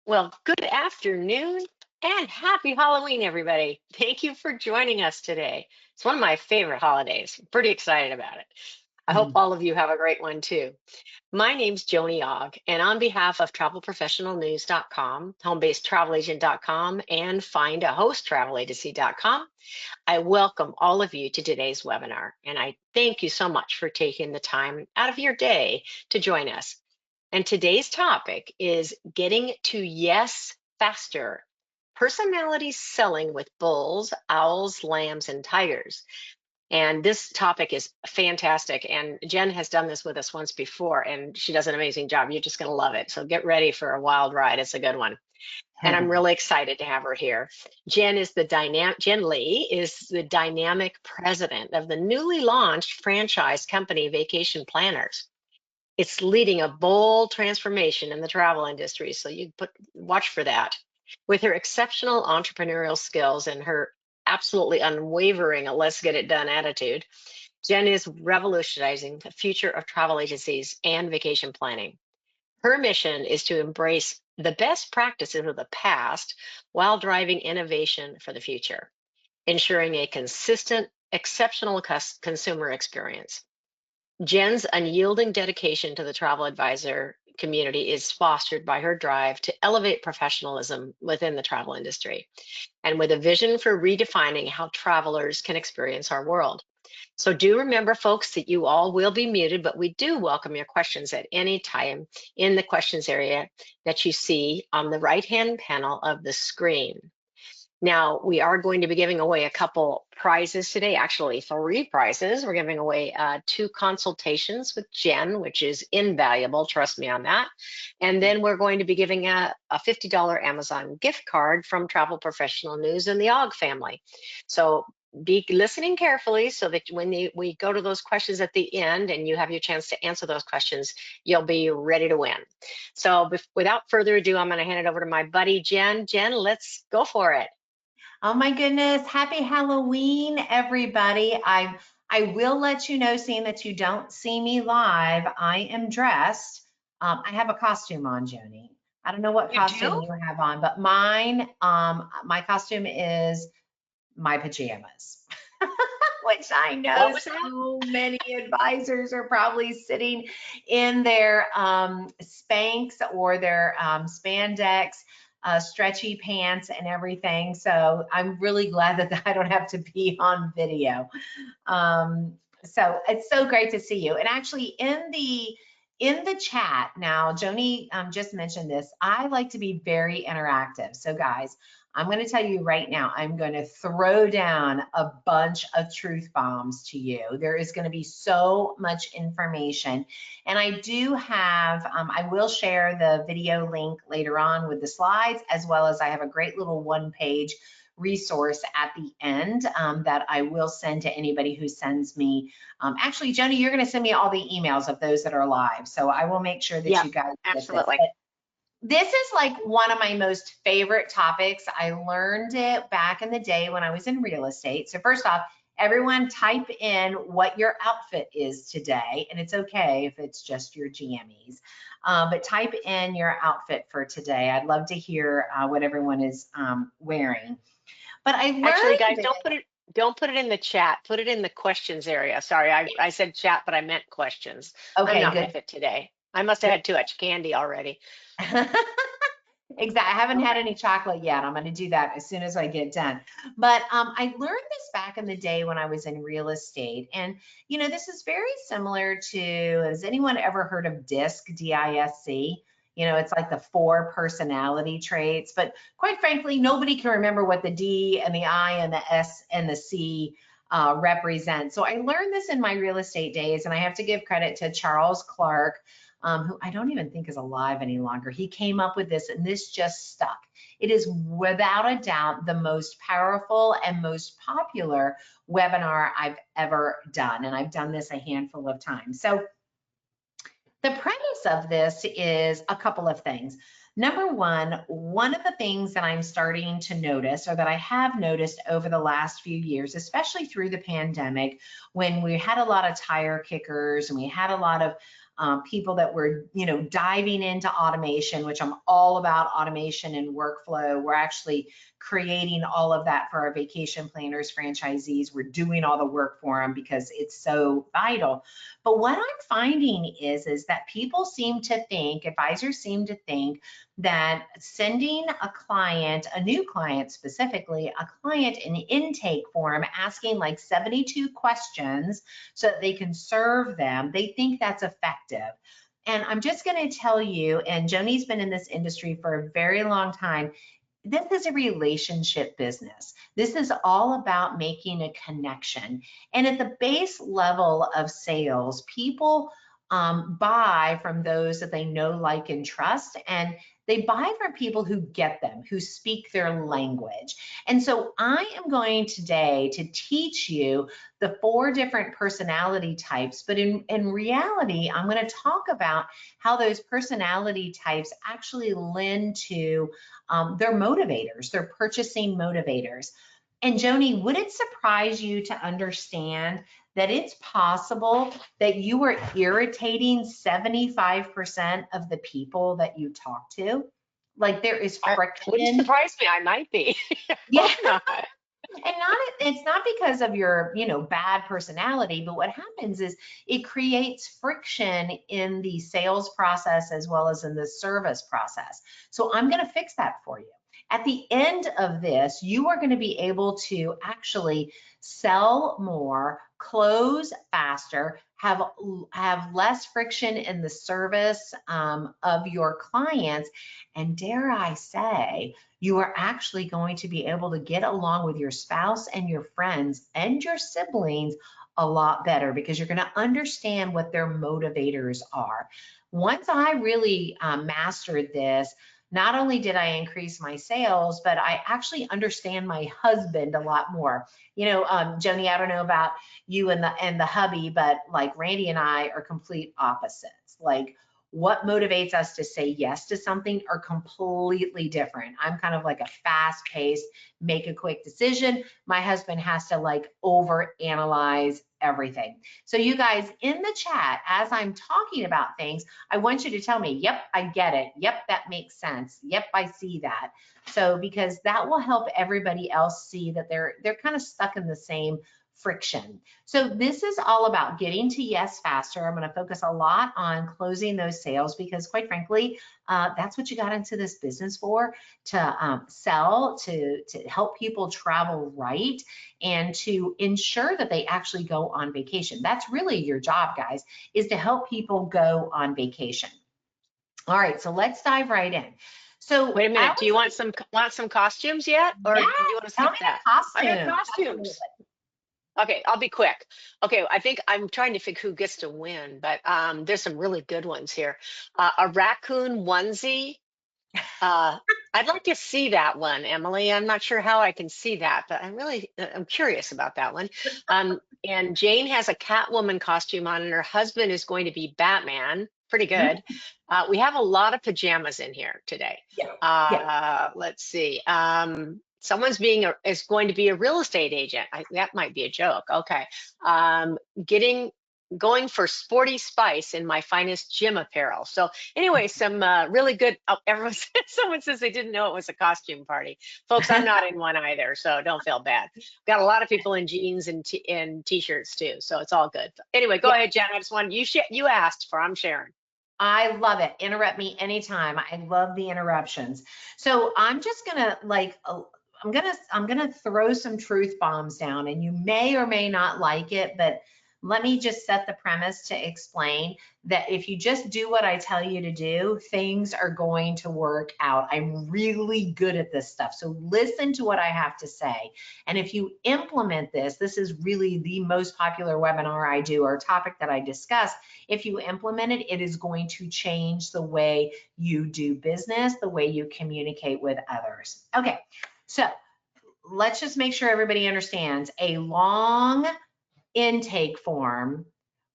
Well, good afternoon and happy Halloween, everybody. Thank you for joining us today. It's one of my favorite holidays. I'm pretty excited about it. I hope Mhm. all of you have a great one too. My name's Joni Ogg, and on behalf of travelprofessionalnews.com, homebasedtravelagent.com, and findahosttravelagency.com, I welcome all of you to today's webinar, and I thank you so much for taking the time out of your day to join us. And today's topic is getting to yes faster. Personality selling with bulls, owls, lambs, and tigers. And this topic is fantastic. And Jen has done this with us once before, and she does an amazing job. You're just going to love it. So get ready for a wild ride. It's a good one. And I'm really excited to have her here. Jenn Lee is the dynamic president of the newly launched franchise company Vacation Planners. It's leading a bold transformation in the travel industry, so watch for that. With her exceptional entrepreneurial skills and her absolutely unwavering let's get it done attitude, Jen is revolutionizing the future of travel agencies and vacation planning. Her mission is to embrace the best practices of the past while driving innovation for the future, ensuring a consistent, exceptional consumer experience. Jen's unyielding dedication to the travel advisor community is fostered by her drive to elevate professionalism within the travel industry and with a vision for redefining how travelers can experience our world. So do remember, folks, that you all will be muted, but we do welcome your questions at any time in the questions area that you see on the right-hand panel of the screen. Now, we are going to be giving away a couple prizes today, actually three prizes. We're giving away two consultations with Jen, which is invaluable, trust me on that. And then we're going to be giving a $50 Amazon gift card from Travel Professional News and the Ogg family. So be listening carefully so that when we go to those questions at the end and you have your chance to answer those questions, you'll be ready to win. So without further ado, I'm going to hand it over to my buddy, Jen. Jen, let's go for it. Oh my goodness. Happy Halloween, everybody. I will let you know, seeing that you don't see me live, I am dressed. I have a costume on, Joni. I don't know what You costume do? you have on, but mine, my costume is my pajamas. Which I What know was that? so many advisors are probably sitting in their Spanx or their spandex, stretchy pants and everything. So I'm really glad that I don't have to be on video. So it's so great to see you. And actually, in the chat now, Joni just mentioned this. I like to be very interactive. So guys, I'm going to tell you right now, I'm going to throw down a bunch of truth bombs to you. There is going to be so much information. And I do have, I will share the video link later on with the slides, as well as I have a great little one-page resource at the end that I will send to anybody who sends me. Actually, Joni, you're going to send me all the emails of those that are live. So I will make sure that Yep, you guys get this. absolutely. But this is like one of my most favorite topics. I learned it back in the day when I was in real estate. So first off, everyone type in what your outfit is today, and it's okay if it's just your jammies. But type in your outfit for today. I'd love to hear what everyone is wearing. But I Actually, learned guys, that, don't put it in the chat. Put it in the questions area. Sorry, I said chat, but I meant questions. I'm okay, not good, with it today. I must have good. had too much candy already. Exactly. I haven't had Okay. any chocolate yet. I'm going to do that as soon as I get done. But I learned this back in the day when I was in real estate. And, this is very similar to, has anyone ever heard of DISC, D-I-S-C? It's like the 4 personality traits. But quite frankly, nobody can remember what the D and the I and the S and the C represent. So I learned this in my real estate days, and I have to give credit to Charles Clark, who I don't even think is alive any longer. He came up with this, and this just stuck. It is without a doubt the most powerful and most popular webinar I've ever done, and I've done this a handful of times. So the premise of this is a couple of things. Number one of the things that I'm starting to notice, or that I have noticed over the last few years, especially through the pandemic, when we had a lot of tire kickers and we had a lot of people that were, diving into automation, which I'm all about automation and workflow. We're actually creating all of that for our vacation planners, franchisees. We're doing all the work for them because it's so vital. But what I'm finding is that people seem to think, advisors seem to think that sending a client, a new client specifically, a client an intake form asking like 72 questions so that they can serve them, they think that's effective. And I'm just going to tell you, and Joni's been in this industry for a very long time, this is a relationship business. This is all about making a connection. And at the base level of sales, people buy from those that they know, like, and trust. And they buy from people who get them, who speak their language. And so I am going today to teach you the 4 different personality types, but in reality, I'm going to talk about how those personality types actually lend to their motivators, their purchasing motivators. And Joni, would it surprise you to understand that it's possible that you are irritating 75% of the people that you talk to? Like, there is Wouldn't friction. surprise me. I might be. I Yeah. hope not. And it's not because of your, bad personality, but what happens is it creates friction in the sales process as well as in the service process. So I'm going to fix that for you. At the end of this, you are going to be able to actually sell more, close faster, have less friction in the service of your clients, and dare I say, you are actually going to be able to get along with your spouse and your friends and your siblings a lot better because you're going to understand what their motivators are. Once I really mastered this, not only did I increase my sales, but I actually understand my husband a lot more. Joni, I don't know about you and the hubby, but like Randy and I are complete opposites. Like, what motivates us to say yes to something are completely different. I'm kind of like a fast-paced, make a quick decision. My husband has to like over-analyze everything. So you guys in the chat, as I'm talking about things, I want you to tell me, yep, I get it. Yep, that makes sense. Yep, I see that. So because that will help everybody else see that they're kind of stuck in the same friction. So this is all about getting to yes faster. I'm going to focus a lot on closing those sales because, quite frankly, that's what you got into this business for, to sell, to help people travel right, and to ensure that they actually go on vacation. That's really your job, guys, is to help people go on vacation. All right, so let's dive right in. So Wait a minute. Do you want some costumes yet, or yes, do you want to tell skip me that? the I got costume. costumes. Okay, I'll be quick. Okay, I think I'm trying to figure who gets to win, but there's some really good ones here. A raccoon onesie. Uh, I'd like to see that one, Emily. I'm not sure how I can see that, but I'm curious about that one. And Jane has a Catwoman costume on, and her husband is going to be Batman. Pretty Mhm. good. We have a lot of pajamas in here today. Yeah, yeah. Let's see. Is going to be a real estate agent. That might be a joke. Okay. Getting going for sporty spice in my finest gym apparel. So anyway, some really good. Oh, someone says they didn't know it was a costume party. Folks, I'm not in one either, so don't feel bad. Got a lot of people in jeans and t-shirts too, so it's all good. Anyway, go Yeah. ahead, Jen. I just wanted you asked for. I'm sharing. I love it. Interrupt me anytime. I love the interruptions. So I'm just gonna I'm gonna throw some truth bombs down, and you may or may not like it, but let me just set the premise to explain that if you just do what I tell you to do, things are going to work out. I'm really good at this stuff. So listen to what I have to say. And if you implement this, this is really the most popular webinar I do, or topic that I discuss. If you implement it, it is going to change the way you do business, the way you communicate with others. Okay, so let's just make sure everybody understands. A long intake form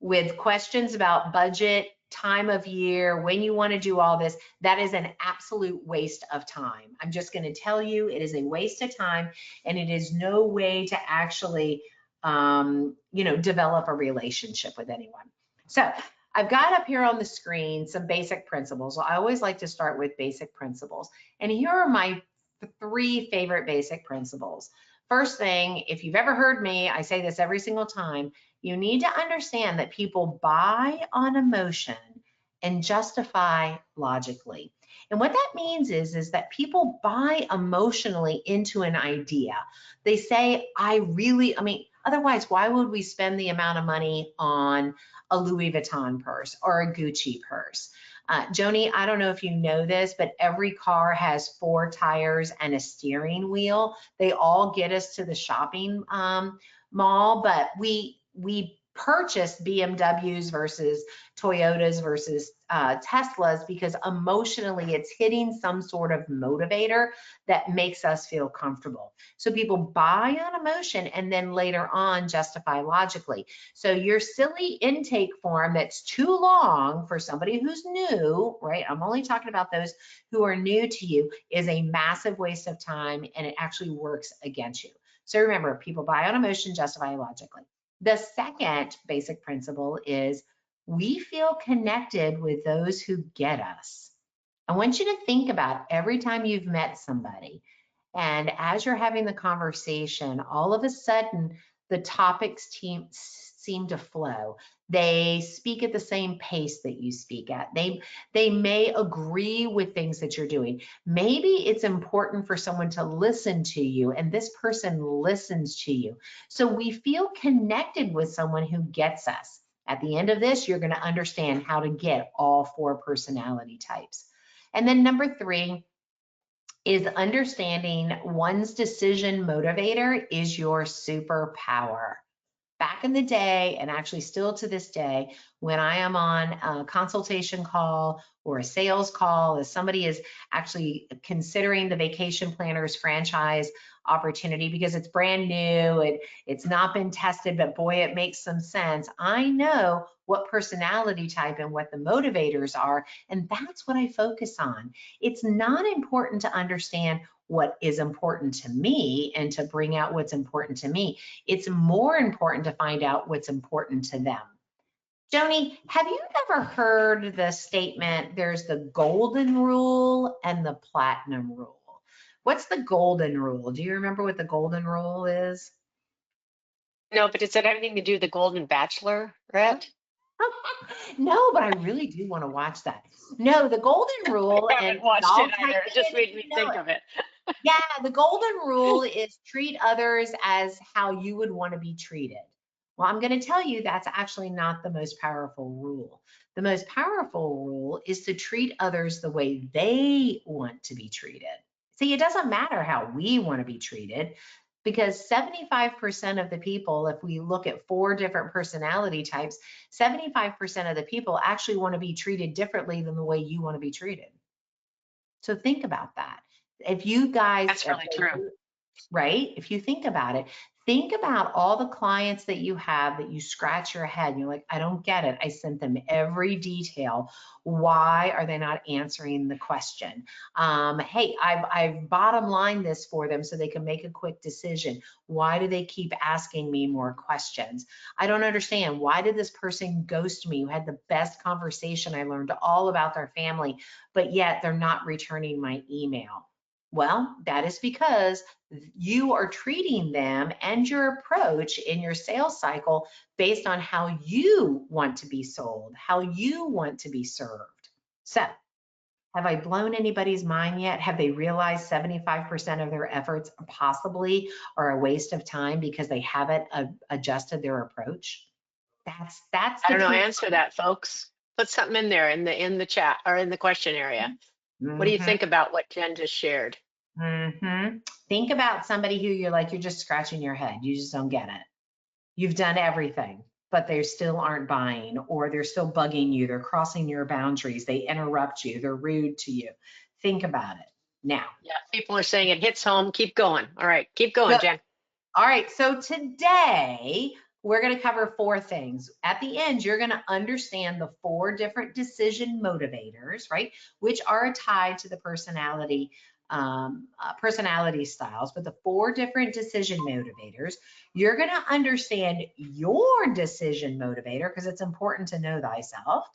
with questions about budget, time of year, when you want to do all this, that is an absolute waste of time. I'm just going to tell you, it is a waste of time, and it is no way to actually develop a relationship with anyone. So I've got up here on the screen some basic principles. I always like to start with basic principles. And here are my 3 favorite basic principles. First thing, if you've ever heard me, I say this every single time, you need to understand that people buy on emotion and justify logically. And what that means is that people buy emotionally into an idea. They say, I mean, otherwise, why would we spend the amount of money on a Louis Vuitton purse or a Gucci purse? Joni, I don't know if you know this, but every car has 4 tires and a steering wheel. They all get us to the shopping mall, but we purchase BMWs versus Toyotas versus Teslas because emotionally it's hitting some sort of motivator that makes us feel comfortable. So people buy on emotion and then later on justify logically. So your silly intake form that's too long for somebody who's new, right? I'm only talking about those who are new to you, is a massive waste of time and it actually works against you. So remember, people buy on emotion, justify logically. The second basic principle is we feel connected with those who get us. I want you to think about every time you've met somebody, and as you're having the conversation, all of a sudden the topics seem to flow. They speak at the same pace that you speak at. They may agree with things that you're doing. Maybe it's important for someone to listen to you, and this person listens to you. So we feel connected with someone who gets us. At the end of this, you're going to understand how to get all 4 personality types. And then number 3 is understanding one's decision motivator is your superpower. Back in the day, and actually still to this day, when I am on a consultation call or a sales call, as somebody is actually considering the Vacation Planners franchise opportunity because it's brand new, it's not been tested, but boy, it makes some sense. I know what personality type and what the motivators are, and that's what I focus on. It's not important to understand what is important to me and to bring out what's important to me. It's more important to find out what's important to them. Joni, have you ever heard the statement, there's the golden rule and the platinum rule? What's the golden rule? Do you remember what the golden rule is? No, but does it have anything to do with the Golden Bachelorette? No, but I really do want to watch that. No, the golden rule, I and haven't watched it y'all type either. It it just in if made you me know think it. of it. Yeah, the golden rule is treat others as how you would want to be treated. Well, I'm going to tell you that's actually not the most powerful rule. The most powerful rule is to treat others the way they want to be treated. See, it doesn't matter how we want to be treated because 75% of the people, if we look at 4 different personality types, 75% of the people actually want to be treated differently than the way you want to be treated. So think about that. If you guys, That's really true. right? If you think about it, think about all the clients that you have that you scratch your head and you're like, I don't get it. I sent them every detail. Why are they not answering the question? Hey, I've bottom lined this for them so they can make a quick decision. Why do they keep asking me more questions? I don't understand. Why did this person ghost me? Who had the best conversation? I learned all about their family, but yet they're not returning my email. Well, that is because you are treating them and your approach in your sales cycle based on how you want to be sold, how you want to be served. So, have I blown anybody's mind yet? Have they realized 75% of their efforts possibly are a waste of time because they haven't adjusted their approach? That's I the don't know. truth. Answer that, folks. Put something in there in the chat or in the question area. What do you Mm-hmm. think about what Jen just shared? Think about somebody who you're just scratching your head. You just don't get it. You've done everything, but they still aren't buying, or they're still bugging you. They're crossing your boundaries. They interrupt you. They're rude to you. Think about it now. Yeah, people are saying it hits home. Keep going. All right, keep going, Good. Jen. All right. So today we're going to cover 4 things. At the end, you're going to understand the 4 different decision motivators, right? Which are tied to the personality personality styles, but the 4 different decision motivators. You're going to understand your decision motivator because it's important to know thyself.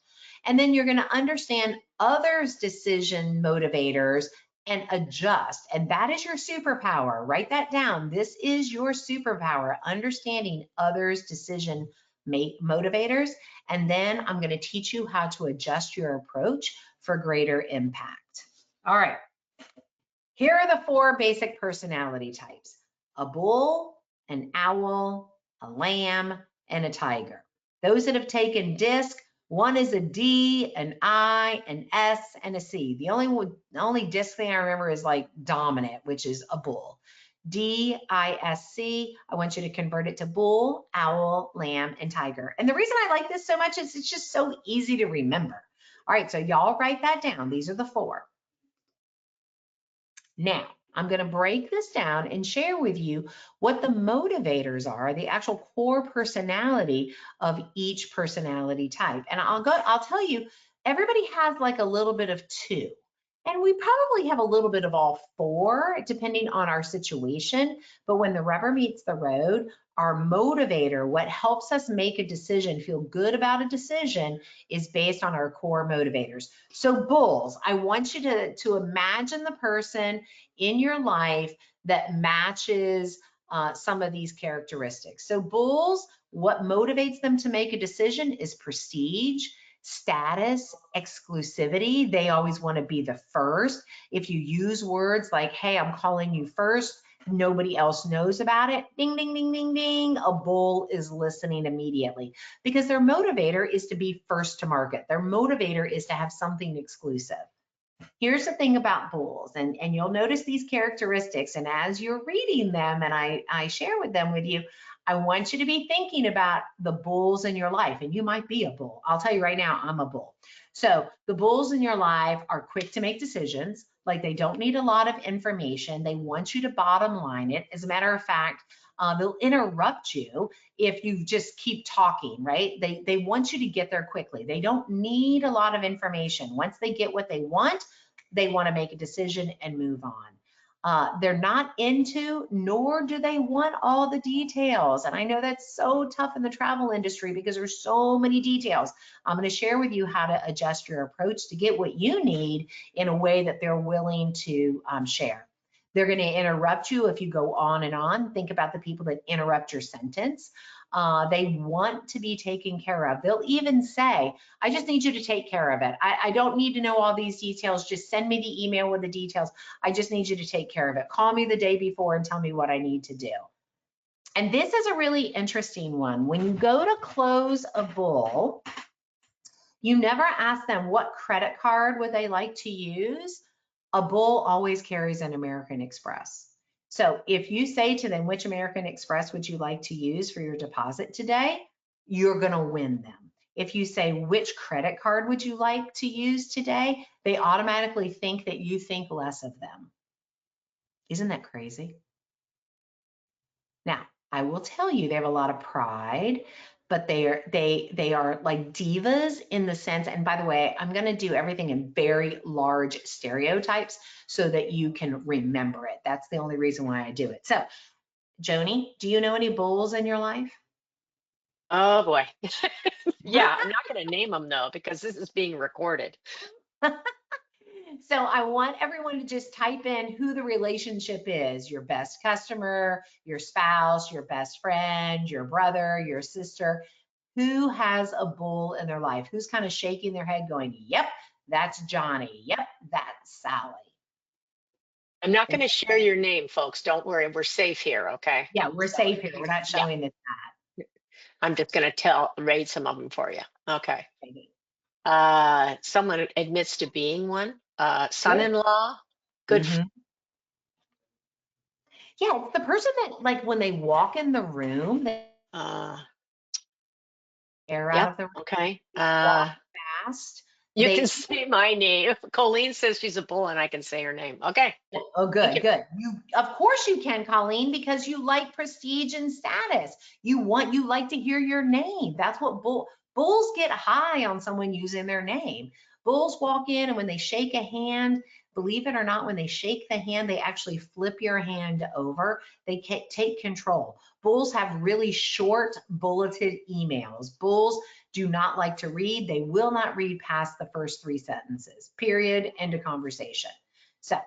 And then you're going to understand others' decision motivators and adjust. And that is your superpower. Write that down. This is your superpower, understanding others' decision motivators. And then I'm going to teach you how to adjust your approach for greater impact. All right. Here are the 4 basic personality types: a bull, an owl, a lamb, and a tiger. Those that have taken DISC, one is a D, an I, an S, and a C. The only DISC thing I remember is like dominant, which is a bull. DISC, I want you to convert it to bull, owl, lamb, and tiger. And the reason I like this so much is it's just so easy to remember. All right, so y'all write that down. These are the 4. Now, I'm going to break this down and share with you what the motivators are, the actual core personality of each personality type. And I'll tell you, everybody has like a little bit of 2. And we probably have a little bit of all 4, depending on our situation. But when the rubber meets the road, our motivator, what helps us make a decision, feel good about a decision, is based on our core motivators. So bulls, I want you to imagine the person in your life that matches some of these characteristics. So bulls, what motivates them to make a decision is prestige, status, exclusivity. They always want to be the first. If you use words like, hey, I'm calling you first, nobody else knows about it, ding, ding, ding, ding, ding, a bull is listening immediately, because their motivator is to be first to market. Their motivator is to have something exclusive. Here's the thing about bulls, and you'll notice these characteristics, and as you're reading them and I share them with you, I want you to be thinking about the bulls in your life, and you might be a bull. I'll tell you right now, I'm a bull. So the bulls in your life are quick to make decisions, like they don't need a lot of information. They want you to bottom line it. As a matter of fact, they'll interrupt you if you just keep talking, right? They want you to get there quickly. They don't need a lot of information. Once they get what they want to make a decision and move on. They're not into, nor do they want all the details. And I know that's so tough in the travel industry because there's so many details. I'm going to share with you how to adjust your approach to get what you need in a way that they're willing to share. They're going to interrupt you if you go on and on. Think about the people that interrupt your sentence. They want to be taken care of. They'll even say, I just need you to take care of it. I don't need to know all these details. Just send me the email with the details. I just need you to take care of it. Call me the day before and tell me what I need to do. And this is a really interesting one. When you go to close a bull, you never ask them what credit card would they like to use. A bull always carries an American Express. So if you say to them, which American Express would you like to use for your deposit today? You're going to win them. If you say, which credit card would you like to use today? They automatically think that you think less of them. Isn't that crazy? Now, I will tell you, they have a lot of pride, but they are like divas in the sense, and by the way, I'm going to do everything in very large stereotypes so that you can remember it. That's the only reason why I do it. So, Joni, do you know any bulls in your life? Oh boy. Yeah, I'm not going to name them though, because this is being recorded. So I want everyone to just type in who the relationship is: your best customer, your spouse, your best friend, your brother, your sister. Who has a bull in their life? Who's kind of shaking their head going, yep, that's Johnny. Yep, that's Sally. I'm not And going to share your name, folks. Don't worry. We're safe here, okay? yeah, we're So safe here. if you, We're not yeah, showing it. I'm just going to read some of them for you. Okay. That. Someone admits to being one. Good. Son-in-law, good. Mm-hmm. Yeah, it's the person that, like, when they walk in the room, they Uh, air out yep. of the room, Okay. walk fast. You can say my name. Colleen says she's a bull, and I can say her name. Okay. Oh, Thank good, you. good. Of course you can, Colleen, because you like prestige and status. You like to hear your name. That's what bulls get high on someone using their name. Bulls walk in, and when they shake a hand, believe it or not, when they shake the hand, they actually flip your hand over. They take control. Bulls have really short bulleted emails. Bulls do not like to read. They will not read past the first 3 sentences, period, end of conversation. So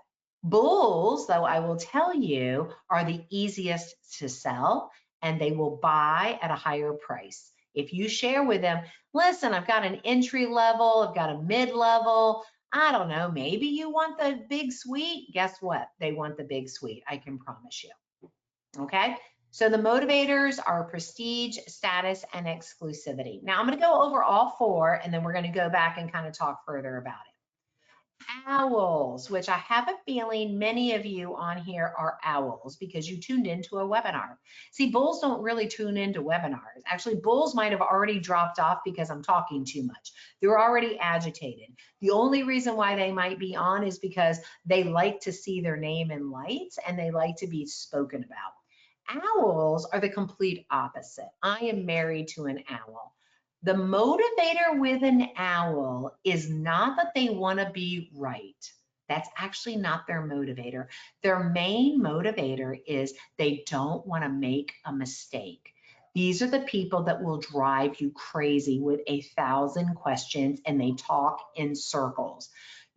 bulls, though, I will tell you, are the easiest to sell, and they will buy at a higher price. If you share with them, listen, I've got an entry level, I've got a mid level, I don't know, maybe you want the big suite. Guess what? They want the big suite, I can promise you. Okay? So the motivators are prestige, status, and exclusivity. Now I'm going to go over all 4, and then we're going to go back and kind of talk further about it. Owls, which I have a feeling many of you on here are owls because you tuned into a webinar. See, bulls don't really tune into webinars. Actually, bulls might have already dropped off because I'm talking too much. They're already agitated. The only reason why they might be on is because they like to see their name in lights and they like to be spoken about. Owls are the complete opposite. I am married to an owl. The motivator with an owl is not that they want to be right. That's actually not their motivator. Their main motivator is they don't want to make a mistake. These are the people that will drive you crazy with 1,000 questions, and they talk in circles.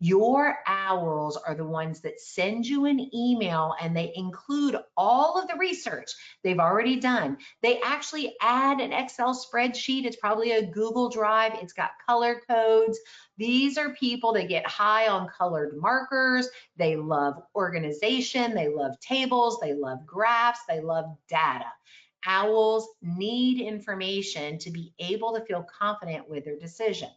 Your owls are the ones that send you an email and they include all of the research they've already done. They actually add an Excel spreadsheet. It's probably a Google Drive. It's got color codes. These are people that get high on colored markers. They love organization. They love tables. They love graphs. They love data. Owls need information to be able to feel confident with their decision.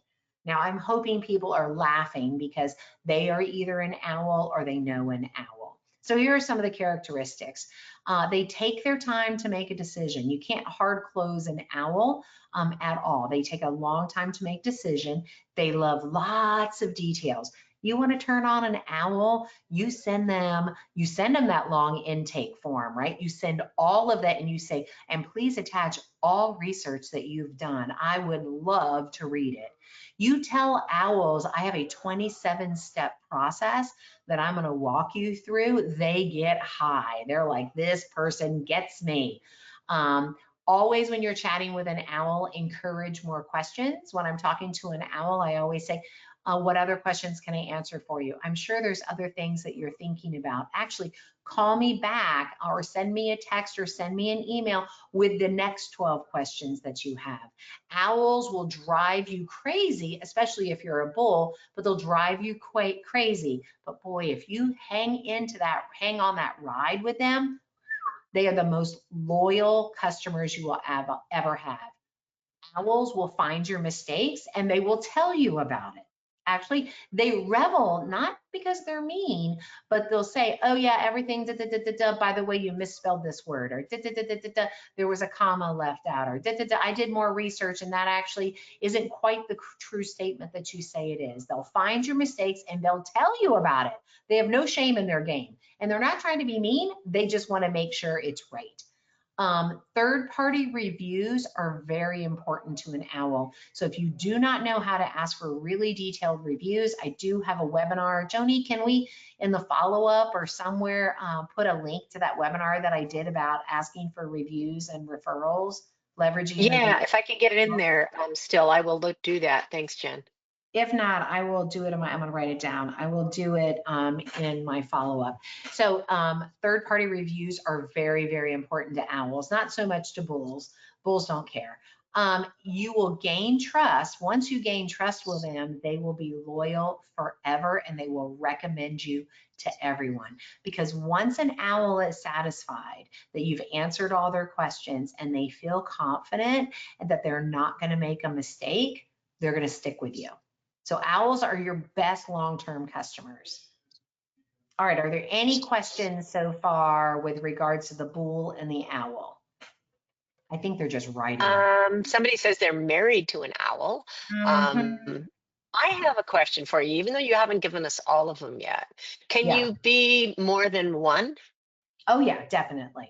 Now, I'm hoping people are laughing because they are either an owl or they know an owl. So here are some of the characteristics. They take their time to make a decision. You can't hard close an owl at all. They take a long time to make decision. They love lots of details. You want to turn on an owl, you send them that long intake form, right? You send all of that and you say, and please attach all research that you've done. I would love to read it. You tell owls, I have a 27-step process that I'm going to walk you through. They get high. They're like, this person gets me. Always when you're chatting with an owl, encourage more questions. When I'm talking to an owl, I always say, what other questions can I answer for you? I'm sure there's other things that you're thinking about. Actually, call me back or send me a text or send me an email with the next 12 questions that you have. Owls will drive you crazy, especially if you're a bull, but they'll drive you quite crazy. But boy, if you hang on that ride with them, they are the most loyal customers you will ever have. Owls will find your mistakes and they will tell you about it. Actually, they revel not because they're mean, but they'll say, oh yeah, everything, da, da, da, da, da, by the way, you misspelled this word, or da, da, da, da, da, da, there was a comma left out, or da, da, da, I did more research and that actually isn't quite the true statement that you say it is. They'll find your mistakes and they'll tell you about it. They have no shame in their game. And they're not trying to be mean, they just want to make sure it's right. Third-party reviews are very important to an owl. So if you do not know how to ask for really detailed reviews, I do have a webinar. Joni, can we, in the follow-up or somewhere, put a link to that webinar that I did about asking for reviews and referrals, leveraging your data? Yeah, if I can get it in there still, I will do that. Thanks, Jen. If not, I will do it I'm going to write it down. I will do it in my follow-up. So third-party reviews are very, very important to owls, not so much to bulls. Bulls don't care. You will gain trust. Once you gain trust with them, they will be loyal forever and they will recommend you to everyone. Because once an owl is satisfied that you've answered all their questions and they feel confident and that they're not going to make a mistake, they're going to stick with you. So owls are your best long-term customers. All right, are there any questions so far with regards to the bull and the owl? I think they're just writing. Somebody says they're married to an owl. Mm-hmm. I have a question for you, even though you haven't given us all of them yet. Can Yeah. you be more than one? Oh yeah, definitely.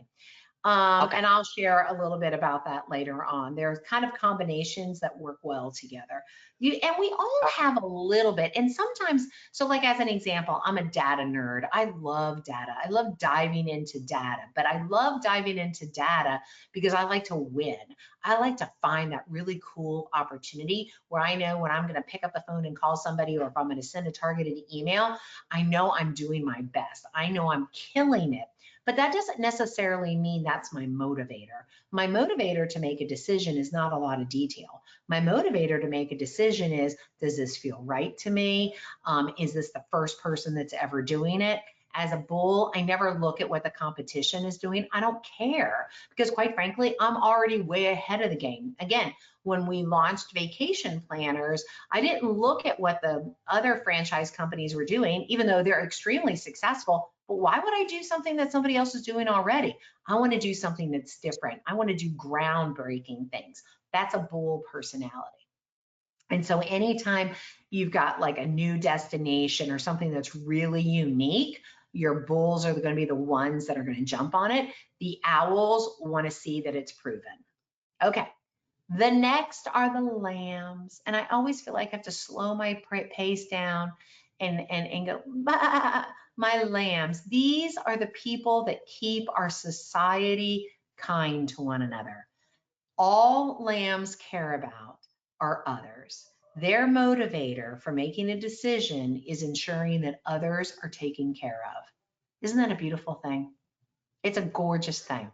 Okay. And I'll share a little bit about that later on. There's kind of combinations that work well together. And we all have a little bit. And sometimes, so like as an example, I'm a data nerd. I love data. I love diving into data, but I love diving into data because I like to win. I like to find that really cool opportunity where I know when I'm going to pick up the phone and call somebody, or if I'm going to send a targeted email, I know I'm doing my best. I know I'm killing it. But that doesn't necessarily mean that's my motivator. My motivator to make a decision is not a lot of detail. My motivator to make a decision is, does this feel right to me? Is this the first person that's ever doing it? As a bull, I never look at what the competition is doing. I don't care because quite frankly, I'm already way ahead of the game. Again, when we launched vacation planners, I didn't look at what the other franchise companies were doing, even though they're extremely successful. But why would I do something that somebody else is doing already? I want to do something that's different. I want to do groundbreaking things. That's a bull personality. And so anytime you've got like a new destination or something that's really unique, your bulls are going to be the ones that are going to jump on it. The owls want to see that it's proven. Okay. The next are the lambs. And I always feel like I have to slow my pace down and go, bah, my lambs. These are the people that keep our society kind to one another. All lambs care about are others. Their motivator for making a decision is ensuring that others are taken care of. Isn't that a beautiful thing? It's a gorgeous thing.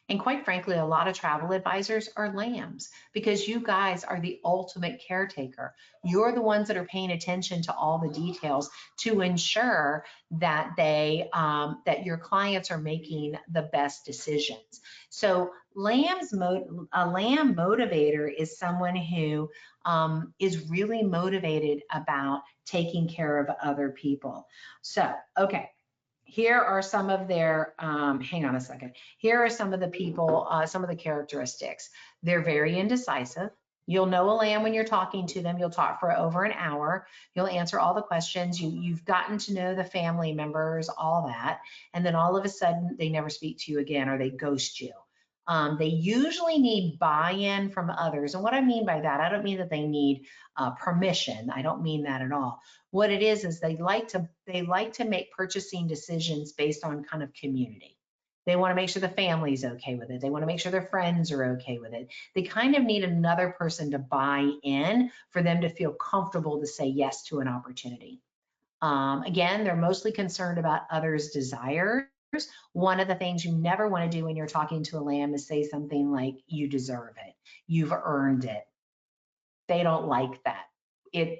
And quite frankly, a lot of travel advisors are lambs because you guys are the ultimate caretaker. You're the ones that are paying attention to all the details to ensure that that your clients are making the best decisions. So a lamb motivator is someone who is really motivated about taking care of other people. So, okay. Here are some of their, hang on a second. Here are some of the people, some of the characteristics. They're very indecisive. You'll know a lamb when you're talking to them. You'll talk for over an hour. You'll answer all the questions. You've gotten to know the family members, all that. And then all of a sudden, they never speak to you again or they ghost you. They usually need buy-in from others. And what I mean by that, I don't mean that they need permission. I don't mean that at all. What it is they like to make purchasing decisions based on kind of community. They want to make sure the family's okay with it. They want to make sure their friends are okay with it. They kind of need another person to buy in for them to feel comfortable to say yes to an opportunity. Again, they're mostly concerned about others' desires. One of the things you never want to do when you're talking to a lamb is say something like, you deserve it, you've earned it. They don't like that.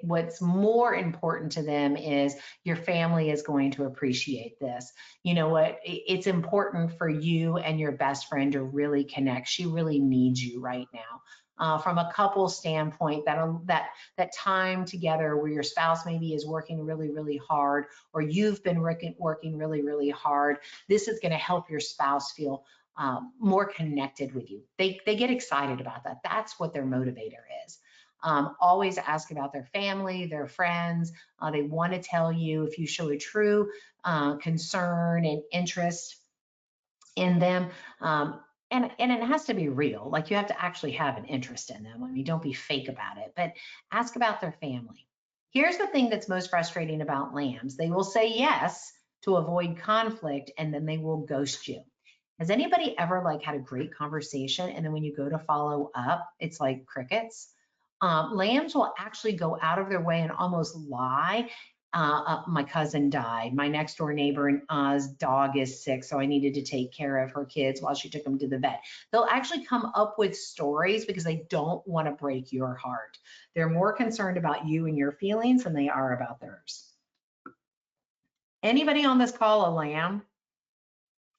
What's more important to them is your family is going to appreciate this. You know what? It's important for you and your best friend to really connect. She really needs you right now. From a couple standpoint, that time together where your spouse maybe is working really, really hard, or you've been working really, really hard, this is going to help your spouse feel more connected with you. They get excited about that. That's what their motivator is. Always ask about their family, their friends. They want to tell you if you show a true concern and interest in them. And it has to be real. Like you have to actually have an interest in them. I mean, don't be fake about it, but ask about their family. Here's the thing that's most frustrating about lambs. They will say yes to avoid conflict, and then they will ghost you. Has anybody ever like had a great conversation and then when you go to follow up, it's like crickets? Lambs will actually go out of their way and almost lie. My cousin died. My next door neighbor's dog is sick, so I needed to take care of her kids while she took them to the vet. They'll actually come up with stories because they don't want to break your heart. They're more concerned about you and your feelings than they are about theirs. Anybody on this call a lamb?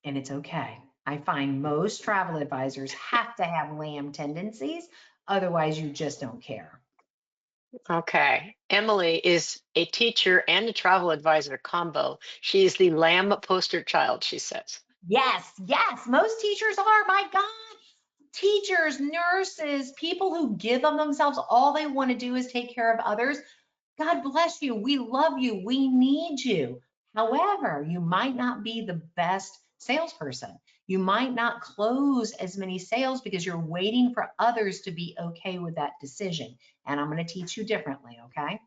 And it's okay. I find most travel advisors have to have lamb tendencies, otherwise you just don't care. Okay. Emily is a teacher and a travel advisor combo. She is the lamb poster child, she says. Yes, yes, most teachers are, my God. Teachers, nurses, people who give of themselves, all they want to do is take care of others. God bless you. We love you. We need you. However, you might not be the best salesperson. You might not close as many sales because you're waiting for others to be okay with that decision. And I'm going to teach you differently, okay?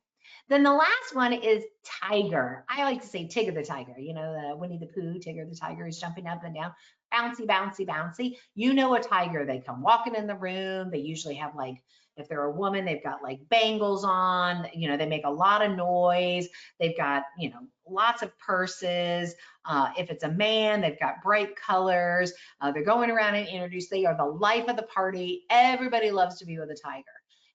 Then the last one is tiger. I like to say Tigger the tiger. You know, the Winnie the Pooh, Tigger the tiger is jumping up and down, bouncy, bouncy, bouncy. You know a tiger. They come walking in the room. They usually have like, if they're a woman, they've got like bangles on. You know, they make a lot of noise. They've got, you know, lots of purses. If it's a man, they've got bright colors. They're going around and introduced. They are the life of the party. Everybody loves to be with a tiger.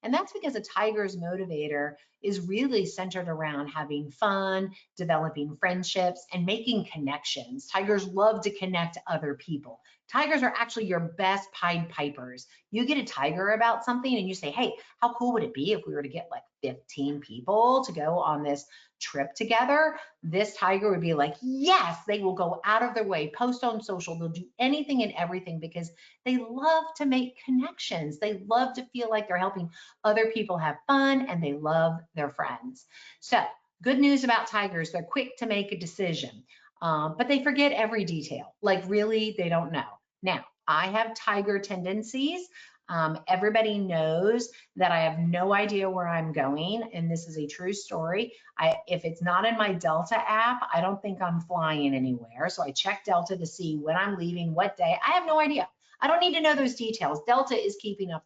And that's because a tiger's motivator is really centered around having fun, developing friendships, and making connections. Tigers love to connect to other people. Tigers are actually your best Pied Pipers. You get a tiger about something and you say, hey, how cool would it be if we were to get like 15 people to go on this trip together? This tiger would be like, yes, they will go out of their way, post on social, they'll do anything and everything because they love to make connections. They love to feel like they're helping other people have fun, and they love their friends. So good news about tigers, they're quick to make a decision, but they forget every detail. Like really, they don't know. Now, I have tiger tendencies. Everybody knows that I have no idea where I'm going, and this is a true story. If it's not in my Delta app, I don't think I'm flying anywhere. So I check Delta to see when I'm leaving, what day. I have no idea. I don't need to know those details. Delta is keeping up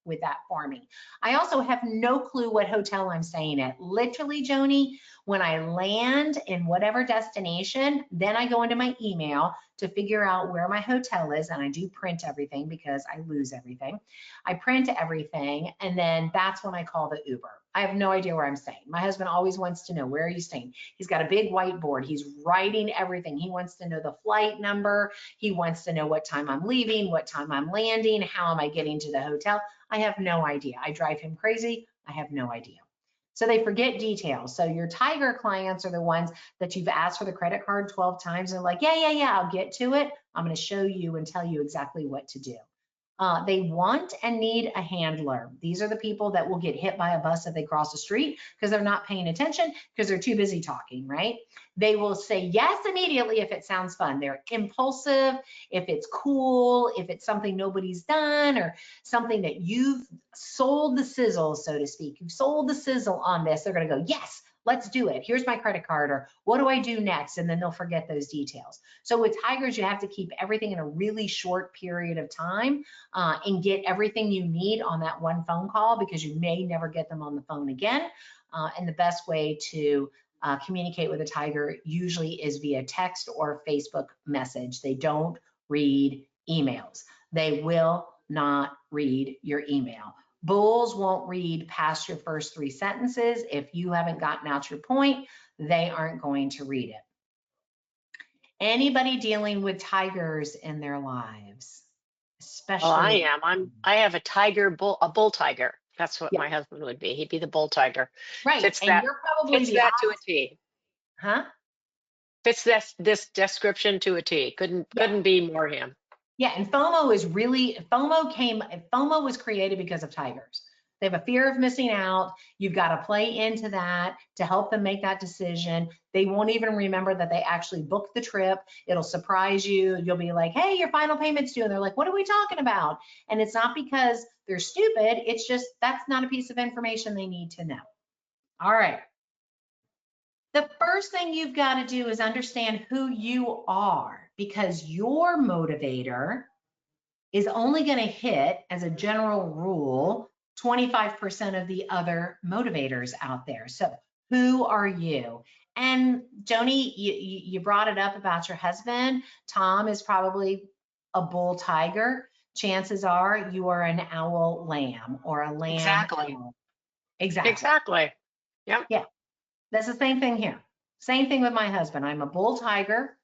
with that for me. I also have no clue what hotel I'm staying at. Literally, Joni, when I land in whatever destination, then I go into my email to figure out where my hotel is, and I do print everything because I lose everything. I print everything, and then that's when I call the Uber. I have no idea where I'm staying. My husband always wants to know, where are you staying? He's got a big whiteboard. He's writing everything. He wants to know the flight number. He wants to know what time I'm leaving, what time I'm landing, how am I getting to the hotel. I have no idea. I drive him crazy. I have no idea. So they forget details. So your tiger clients are the ones that you've asked for the credit card 12 times and like, yeah, I'll get to it. I'm going to show you and tell you exactly what to do. They want and need a handler. These are the people that will get hit by a bus if they cross the street because they're not paying attention because they're too busy talking, right? They will say yes immediately if it sounds fun. They're impulsive, if it's cool, if it's something nobody's done or something that you've sold the sizzle, so to speak. You've sold the sizzle on this. They're going to go, yes, let's do it. Here's my credit card, or what do I do next? And then they'll forget those details. So with tigers, you have to keep everything in a really short period of time and get everything you need on that one phone call because you may never get them on the phone again. And the best way to communicate with a tiger usually is via text or Facebook message. They don't read emails. They will not read your email. Bulls won't read past your first 3 sentences. If you haven't gotten out your point, they aren't going to read it. Anybody dealing with tigers in their lives, Well, I especially, am. I have a bull tiger. That's what yeah, my husband would be. He'd be the bull tiger. right. Fits And that, you're probably fits the, that to a T. huh? Fits this description to a T. Yeah. Couldn't be more him. Yeah, and FOMO was created because of tigers. They have a fear of missing out. You've got to play into that to help them make that decision. They won't even remember that they actually booked the trip. It'll surprise you. You'll be like, hey, your final payment's due. And they're like, what are we talking about? And it's not because they're stupid. It's just that's not a piece of information they need to know. All right. The first thing you've got to do is understand who you are because your motivator is only going to hit, as a general rule, 25% of the other motivators out there. So who are you? And Joni, you brought it up about your husband. Tom is probably a bull tiger. Chances are you are an owl lamb or a lamb Exactly. owl. Exactly. Exactly. Yep. Yeah, that's the same thing here. Same thing with my husband. I'm a bull tiger.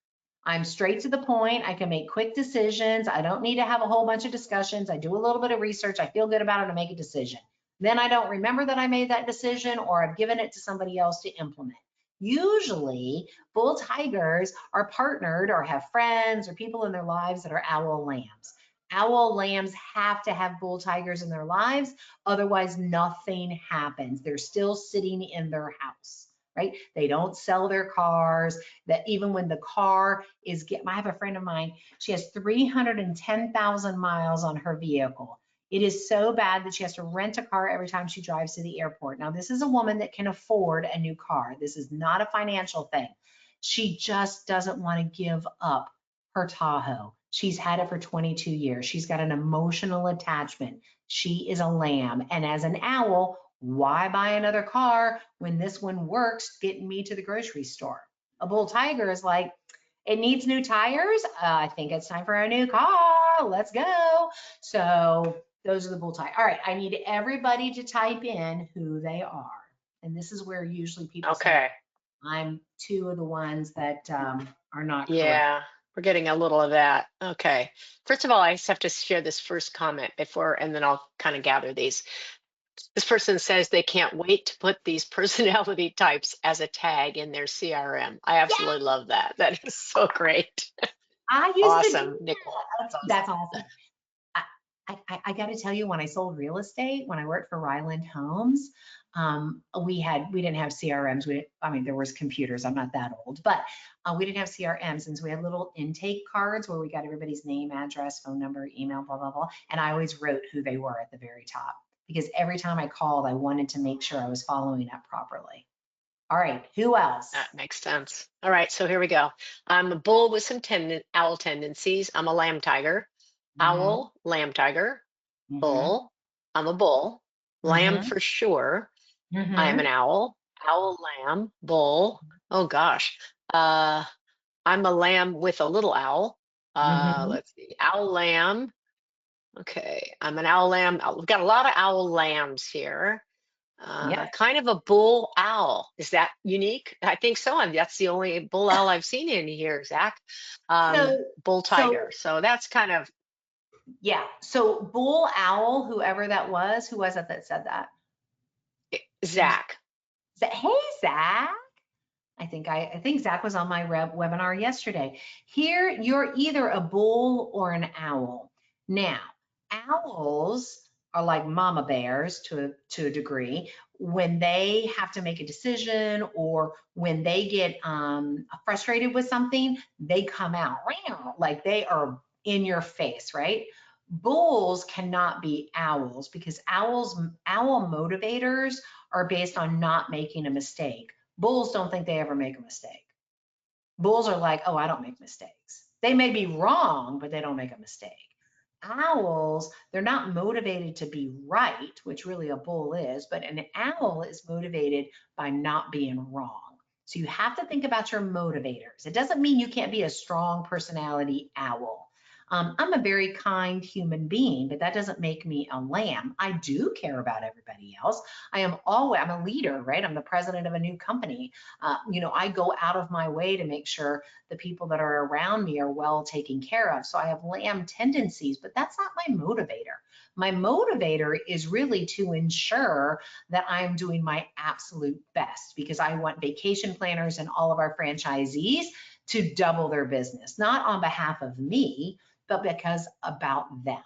I'm straight to the point. I can make quick decisions. I don't need to have a whole bunch of discussions. I do a little bit of research. I feel good about it and make a decision. Then I don't remember that I made that decision or I've given it to somebody else to implement. Usually, bull tigers are partnered or have friends or people in their lives that are owl lambs. Owl lambs have to have bull tigers in their lives. Otherwise, nothing happens. They're still sitting in their house. right? They don't sell their cars. That even when the car is I have a friend of mine, she has 310,000 miles on her vehicle. It is so bad that she has to rent a car every time she drives to the airport. Now, this is a woman that can afford a new car. This is not a financial thing. She just doesn't want to give up her Tahoe. She's had it for 22 years. She's got an emotional attachment. She is a lamb. And as an owl, why buy another car when this one works getting me to the grocery store? A bull tiger is like, it needs new tires. I think it's time for a new car. Let's go. So those are the bull tigers. All right, I need everybody to type in who they are. And this is where usually people say, Okay. I'm two of the ones that are not correct. Yeah, we're getting a little of that. Okay. First of all, I just have to share this first comment before, and then I'll kind of gather these. This person says they can't wait to put these personality types as a tag in their CRM. I absolutely love that. That is so great. I used to do Awesome, Nicole. That's awesome. That's awesome. I got to tell you, when I sold real estate, when I worked for Ryland Homes, we didn't have CRMs. I mean, there was computers. I'm not that old, but we didn't have CRMs, and so we had little intake cards where we got everybody's name, address, phone number, email, blah blah blah, and I always wrote who they were at the very top because every time I called, I wanted to make sure I was following up properly. All right, who else? That makes sense. All right, so here we go. I'm a bull with some owl tendencies. I'm a lamb tiger. Mm-hmm. Owl, lamb tiger, Mm-hmm. bull. I'm a bull. Lamb Mm-hmm. for sure. I am an Mm-hmm. owl. Owl, lamb, bull. Oh gosh. Uh, I'm a lamb with a little owl. Mm-hmm. Let's see. Owl, lamb. Okay. I'm an owl, lamb. We've got a lot of owl lambs here. Yeah. Kind of a bull owl. Is that unique? I think so. And that's the only bull owl I've seen in here, Zach. So, Bull so tiger. So that's kind of yeah. So bull owl, whoever that was, who was it that said that? Zach. Hey, Zach. I think Zach was on my webinar yesterday. Here, you're either a bull or an owl. Now, owls are like mama bears to a degree. When they have to make a decision or when they get frustrated with something, they come out like they are in your face, right? Bulls cannot be owls because owl motivators are based on not making a mistake. Bulls don't think they ever make a mistake. Bulls are like, oh, I don't make mistakes. They may be wrong, but they don't make a mistake. Owls, they're not motivated to be right, which really a bull is, but an owl is motivated by not being wrong. So you have to think about your motivators. It doesn't mean you can't be a strong personality owl. I'm a very kind human being, but that doesn't make me a lamb. I do care about everybody else. I'm a leader, right? I'm the president of a new company. I go out of my way to make sure the people that are around me are well taken care of. So I have lamb tendencies, but that's not my motivator. My motivator is really to ensure that I'm doing my absolute best because I want vacation planners and all of our franchisees to double their business, not on behalf of me, but because about them.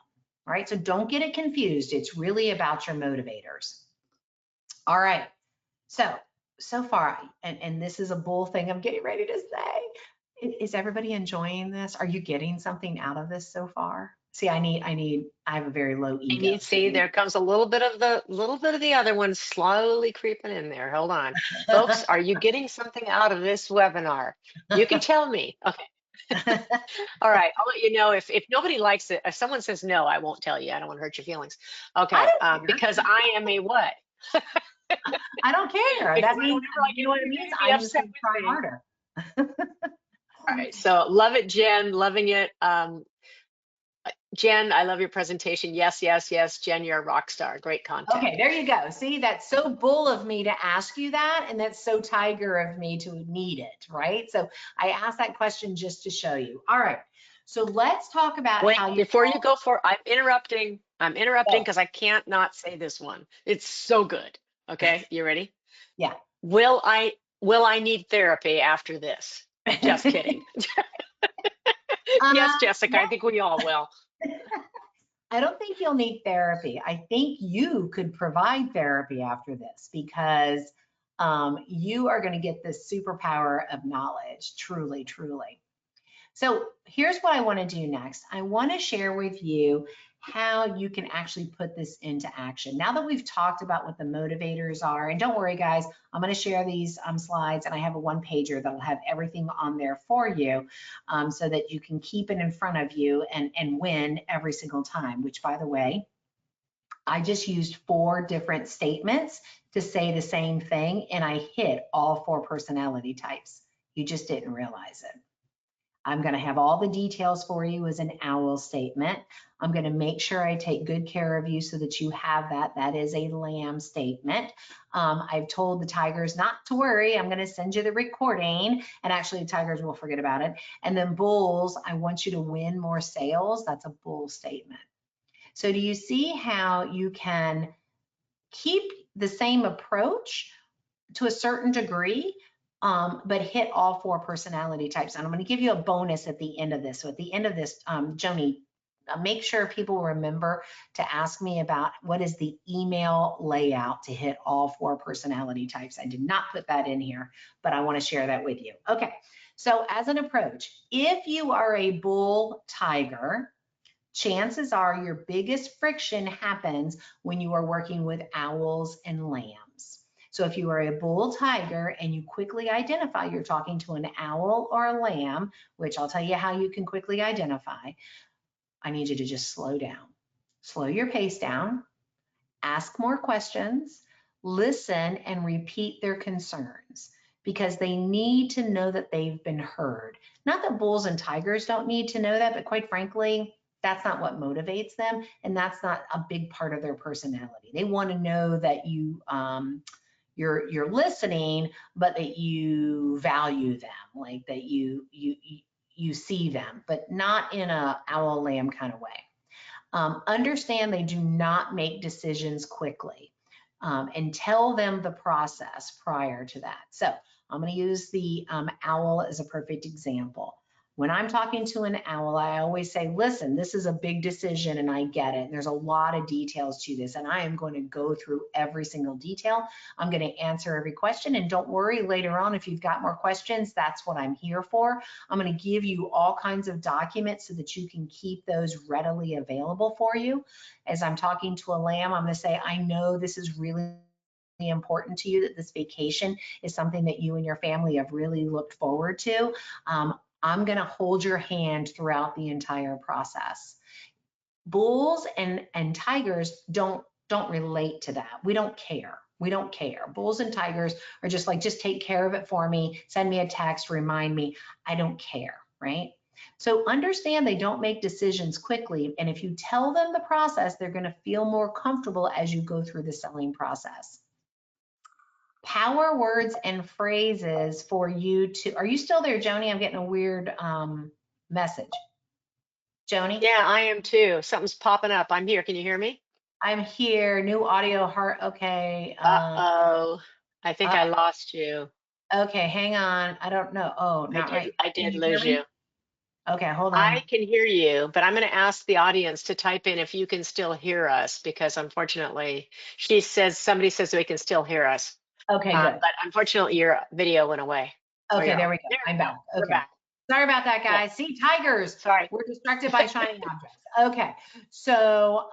All right, so don't get it confused. It's really about your motivators. All right, so far, and this is a bull thing I'm getting ready to say. Is everybody enjoying this? Are you getting something out of this so far? See, I have a very low I ego. need to see there comes a little bit of the other one slowly creeping in there. Hold on. Folks, are you getting something out of this webinar? You can tell me. Okay. All right. I'll let you know if nobody likes it. If someone says no, I won't tell you. I don't want to hurt your feelings. I Okay. don't care. Because I am a what? I don't care. Because That I means, don't ever like you know what it anybody means? to be I need upset to with try me. harder. All right. So love it, Jen. Loving it. Jen, I love your presentation. Yes, yes, yes. Jen, you're a rock star. Great content. Okay, there you go. See, that's so bull of me to ask you that, and that's so tiger of me to need it, right? So I asked that question just to show you. All right, so let's talk about Wait, how you before you go for, I'm interrupting. I'm interrupting go. because I can't not say this one. It's so good. Okay, you ready? Yeah. Will I need therapy after this? Just kidding. Yes, Jessica, I No, think we all will. I don't think you'll need therapy. I think you could provide therapy after this because you are going to get this superpower of knowledge, truly, truly. So here's what I want to do next. I want to share with you how you can actually put this into action. Now that we've talked about what the motivators are, and don't worry guys, I'm going to share these slides, and I have a one pager that'll have everything on there for you, so that you can keep it in front of you and win every single time, which by the way, I just used 4 different statements to say the same thing, and I hit all 4 personality types. You just didn't realize it. I'm going to have all the details for you as an owl statement. I'm going to make sure I take good care of you so that you have that. That is a lamb statement. I've told the tigers not to worry. I'm going to send you the recording, and actually the tigers will forget about it. And then bulls, I want you to win more sales. That's a bull statement. So do you see how you can keep the same approach to a certain degree, but hit all 4 personality types? And I'm going to give you a bonus at the end of this. So at the end of this, Joni, make sure people remember to ask me about what is the email layout to hit all 4 personality types. I did not put that in here, but I want to share that with you. Okay, so as an approach, if you are a bull tiger, chances are your biggest friction happens when you are working with owls and lambs. So if you are a bull tiger and you quickly identify you're talking to an owl or a lamb, which I'll tell you how you can quickly identify, I need you to just slow down. Slow your pace down, ask more questions, listen, and repeat their concerns, because they need to know that they've been heard. Not that bulls and tigers don't need to know that, but quite frankly, that's not what motivates them, and that's not a big part of their personality. They want to know that you're listening, but that you value them, like that you see them, but not in a owl lamb kind of way. Understand they do not make decisions quickly, and tell them the process prior to that. So I'm going to use the owl as a perfect example. When I'm talking to an owl, I always say, listen, this is a big decision and I get it. There's a lot of details to this, and I am going to go through every single detail. I'm going to answer every question, and don't worry, later on, if you've got more questions, that's what I'm here for. I'm going to give you all kinds of documents so that you can keep those readily available for you. As I'm talking to a lamb, I'm going to say, I know this is really important to you, that this vacation is something that you and your family have really looked forward to. I'm going to hold your hand throughout the entire process. Bulls and tigers don't relate to that. We don't care. We don't care. Bulls and tigers are just like, just take care of it for me, send me a text, remind me. I don't care, right? So understand they don't make decisions quickly, and if you tell them the process, they're going to feel more comfortable as you go through the selling process. Power words and phrases for you to, are you still there, Joni? I'm getting a weird message. Joni? Yeah, I am too. Something's popping up. I'm here. Can you hear me? I'm here, new audio heart, okay. Uh-oh. I think Uh, I lost you. okay, hang on, I don't know, oh, I not did right. I Can did you hear lose me? you. Okay, hold I on. can hear you, but I'm going to ask the audience to type in if you can still hear us, because unfortunately, somebody says we can still hear us. Okay, good. But unfortunately, your video went away. Or Okay, your there audio. we go, There I'm we go. back, We're okay. back. Sorry about that, Cool. guys. See, tigers, Sorry. we're distracted by shiny objects. Okay, so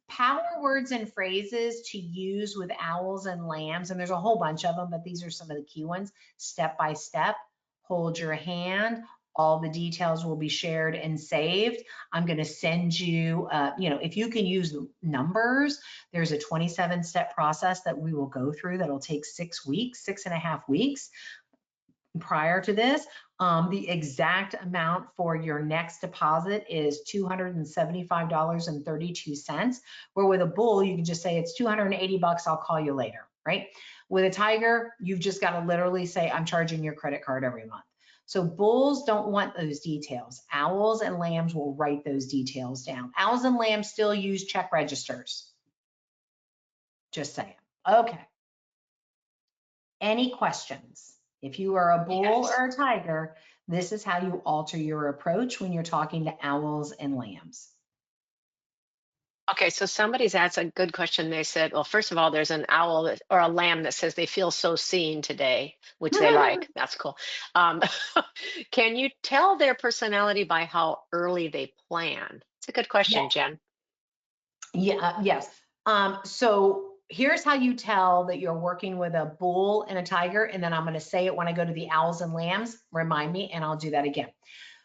power words and phrases to use with owls and lambs, and there's a whole bunch of them, but these are some of the key ones. Step by step, hold your hand, all the details will be shared and saved. I'm going to send you, if you can use numbers, there's a 27-step process that we will go through that'll take 6 weeks, 6.5 weeks. Prior to this, the exact amount for your next deposit is $275.32. Where with a bull, you can just say it's 280 bucks, I'll call you later, right? With a tiger, you've just got to literally say, I'm charging your credit card every month. So bulls don't want those details. Owls and lambs will write those details down. Owls and lambs still use check registers. Just saying. Okay. Any questions? If you are a bull Yes. or a tiger, this is how you alter your approach when you're talking to owls and lambs. Okay, so somebody's asked a good question. They said, well, first of all, there's an owl or a lamb that says they feel so seen today, which they like. That's cool. Um, can you tell their personality by how early they plan? It's a good question, Yes. Jen. Yeah, yes. So here's how you tell that you're working with a bull and a tiger, and then I'm going to say it when I go to the owls and lambs. Remind me, and I'll do that again.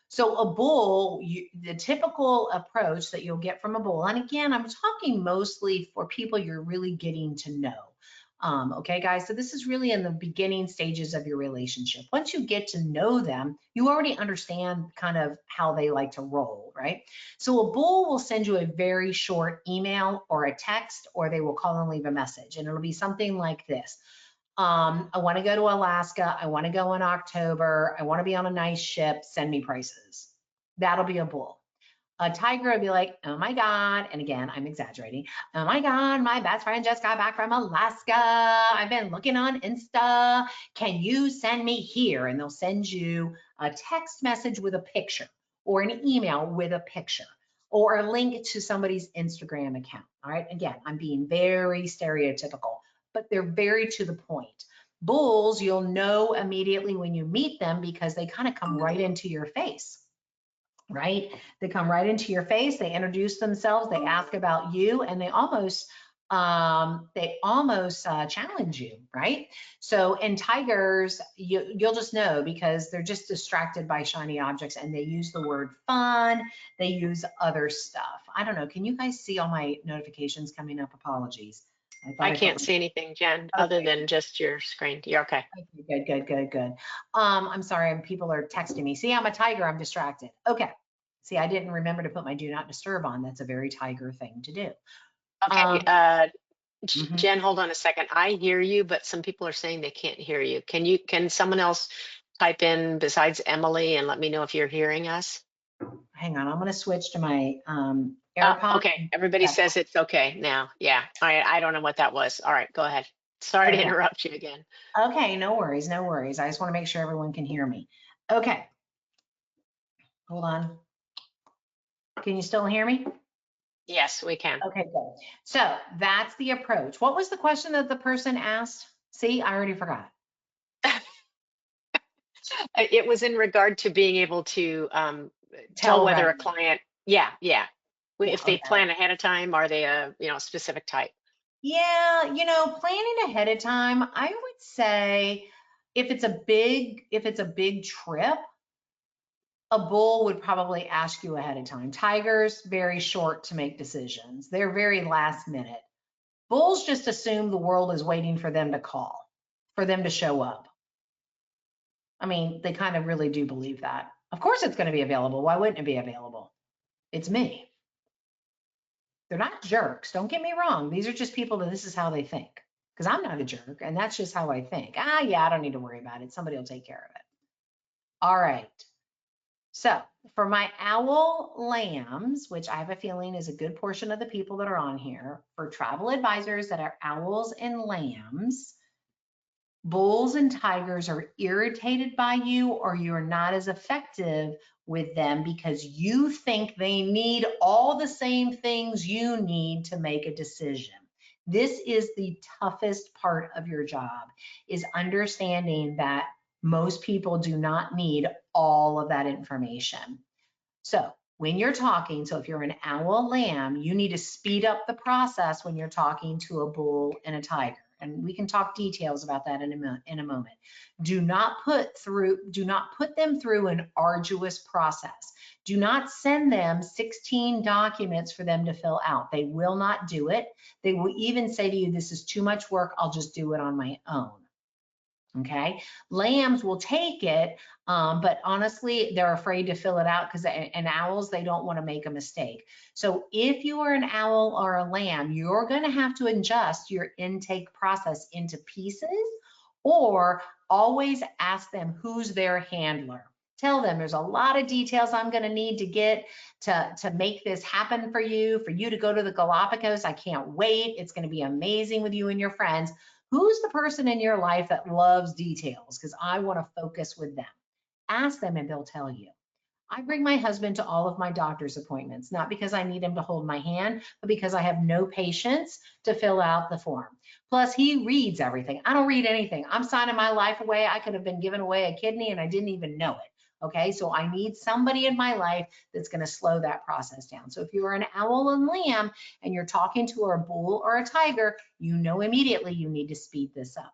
So a bull, the typical approach that you'll get from a bull, and again, I'm talking mostly for people you're really getting to know. Okay, guys, so this is really in the beginning stages of your relationship. Once you get to know them, you already understand kind of how they like to roll, right? So a bull will send you a very short email or a text, or they will call and leave a message, and it'll be something like this. I want to go to Alaska. I want to go in October. I want to be on a nice ship. Send me prices. That'll be a bull. A tiger would be like, oh my God. And again, I'm exaggerating. Oh my God, my best friend just got back from Alaska. I've been looking on Insta. Can you send me here? And they'll send you a text message with a picture or an email with a picture or a link to somebody's Instagram account. All right. Again, I'm being very stereotypical, but they're very to the point. Bulls, you'll know immediately when you meet them because they kind of come right into your face, right? They come right into your face, they introduce themselves, they ask about you, and they almost challenge you, right? So in tigers, you'll just know because they're just distracted by shiny objects, and they use the word fun, they use other stuff. I don't know, can you guys see all my notifications coming up? Apologies. I thought I I put can't my, see anything, Jen, other okay, than just your screen. You're okay. good, good, good, good. I'm sorry, people are texting me. See, I'm a tiger, I'm distracted. Okay. See, I didn't remember to put my do not disturb on. That's a very tiger thing to do. Okay, Um, mhm. Jen, hold on a second. I hear you, but some people are saying they can't hear you. Can someone else type in besides Emily and let me know if you're hearing us? Hang on, I'm going to switch to my AirPod. Okay, everybody says it's okay now. Yeah, I don't know what that was. All right, go ahead. Sorry to Okay. interrupt you again. Okay, no worries, no worries. I just want to make sure everyone can hear me. Okay, hold on. Can you still hear me? Yes, we can. Okay, good. So that's the approach. What was the question that the person asked? See, I already forgot. It was in regard to being able to tell Tell whether right. a client, yeah, yeah. Yeah, If they okay. plan ahead of time, are they a, specific type? Yeah, planning ahead of time, I would say if it's a big trip, a bull would probably ask you ahead of time. Tigers, very short to make decisions. They're very last minute. Bulls just assume the world is waiting for them to call, for them to show up. I mean, they kind of really do believe that. Of course it's going to be available. Why wouldn't it be available? It's me. They're not jerks. Don't get me wrong. These are just people that this is how they think. Because I'm not a jerk, and that's just how I think. Yeah, I don't need to worry about it. Somebody will take care of it. All right. So for my owl lambs, which I have a feeling is a good portion of the people that are on here, for travel advisors that are owls and lambs, bulls and tigers are irritated by you, or you're not as effective with them because you think they need all the same things you need to make a decision. This is the toughest part of your job, is understanding that most people do not need all of that information. So when you're talking, so if you're an owl lamb, you need to speed up the process when you're talking to a bull and a tiger. And we can talk details about that in a moment. Do not put them through an arduous process. Do not send them 16 documents for them to fill out. They will not do it. They will even say to you, this is too much work. I'll just do it on my own. Okay, lambs will take it, but honestly, they're afraid to fill it out because, and owls, they don't want to make a mistake. So if you are an owl or a lamb, you're going to have to adjust your intake process into pieces, or always ask them who's their handler. Tell them there's a lot of details I'm going to need to get to make this happen for you to go to the Galapagos. I can't wait. It's going to be amazing with you and your friends. Who's the person in your life that loves details? Because I want to focus with them. Ask them and they'll tell you. I bring my husband to all of my doctor's appointments, not because I need him to hold my hand, but because I have no patience to fill out the form. Plus, he reads everything. I don't read anything. I'm signing my life away. I could have been giving away a kidney and I didn't even know it. Okay, so I need somebody in my life that's going to slow that process down. So if you're an owl and lamb and you're talking to a bull or a tiger, you know immediately you need to speed this up.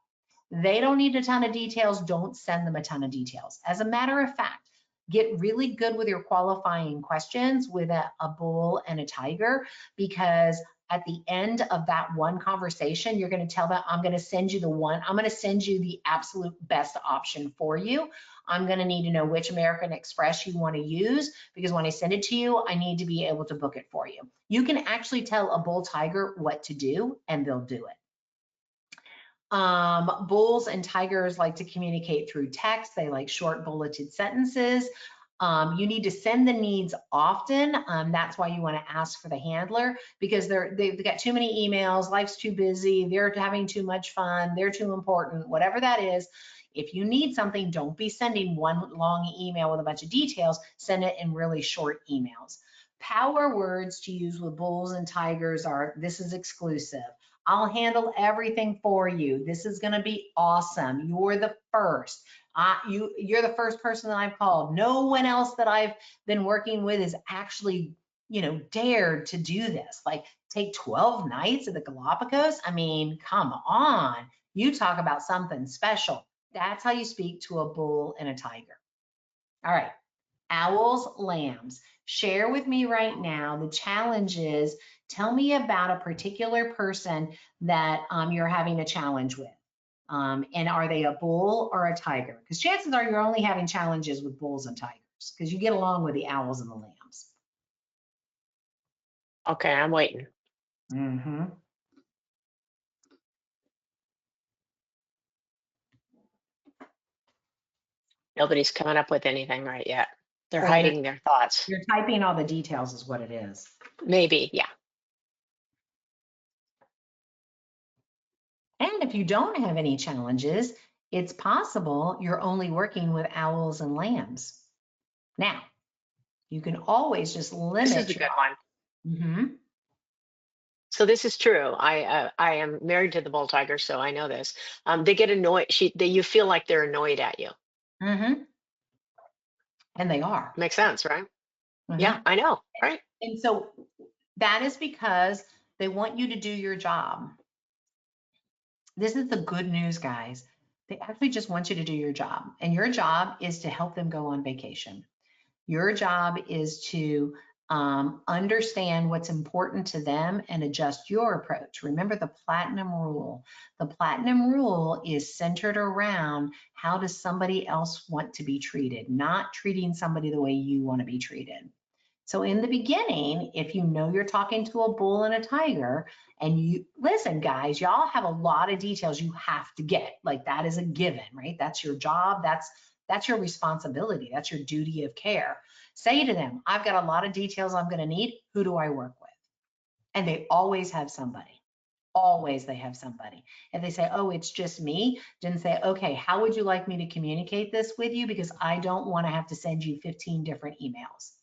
They don't need a ton of details. Don't send them a ton of details. As a matter of fact, get really good with your qualifying questions with a bull and a tiger, because at the end of that one conversation, you're going to tell them, I'm going to send you the absolute best option for you. I'm going to need to know which American Express you want to use, because when I send it to you, I need to be able to book it for you. You can actually tell a bull tiger what to do and they'll do it. Bulls and tigers like to communicate through text. They like short bulleted sentences. You need to send the needs often. That's why you want to ask for the handler, because they've got too many emails, life's too busy, they're having too much fun, they're too important, whatever that is. If you need something, don't be sending one long email with a bunch of details. Send it in really short emails. Power words to use with bulls and tigers are, this is exclusive. I'll handle everything for you. This is going to be awesome. You're the first. You're the first person that I've called. No one else that I've been working with is actually, dared to do this. Like, take 12 nights at the Galapagos. I mean, come on. You talk about something special. That's how you speak to a bull and a tiger. All right. Owls, lambs. Share with me right now the challenges. Tell me about a particular person that you're having a challenge with. And are they a bull or a tiger? Because chances are you're only having challenges with bulls and tigers, because you get along with the owls and the lambs. Okay, I'm waiting. Mm-hmm. Nobody's coming up with anything right yet. They're Or hiding their thoughts. you're typing all the details is what it is. Maybe, yeah. And if you don't have any challenges, it's possible you're only working with owls and lambs. Now, you can always just This is limit a your. good one. Mm-hmm. So this is true. I am married to the bull tiger, so I know this. They get annoyed. You feel like they're annoyed at you. Mm-hmm. And they are. Makes sense, right? Yeah, Mm-hmm. I know, right? And so that is because they want you to do your job. This is the good news, guys. They actually just want you to do your job. And your job is to help them go on vacation. Your job is to understand what's important to them and adjust your approach. Remember the platinum rule. The platinum rule is centered around, how does somebody else want to be treated, not treating somebody the way you want to be treated. So in the beginning, if you know you're talking to a bull and a tiger, and you listen, guys, y'all have a lot of details you have to get. Like, that is a given, right? That's your job. That's your responsibility. That's your duty of care. Say to them, I've got a lot of details I'm going to need. Who do I work with? And they always have somebody. Always they have somebody. If they say, oh, it's just me, then say, okay, how would you like me to communicate this with you? Because I don't want to have to send you 15 different emails.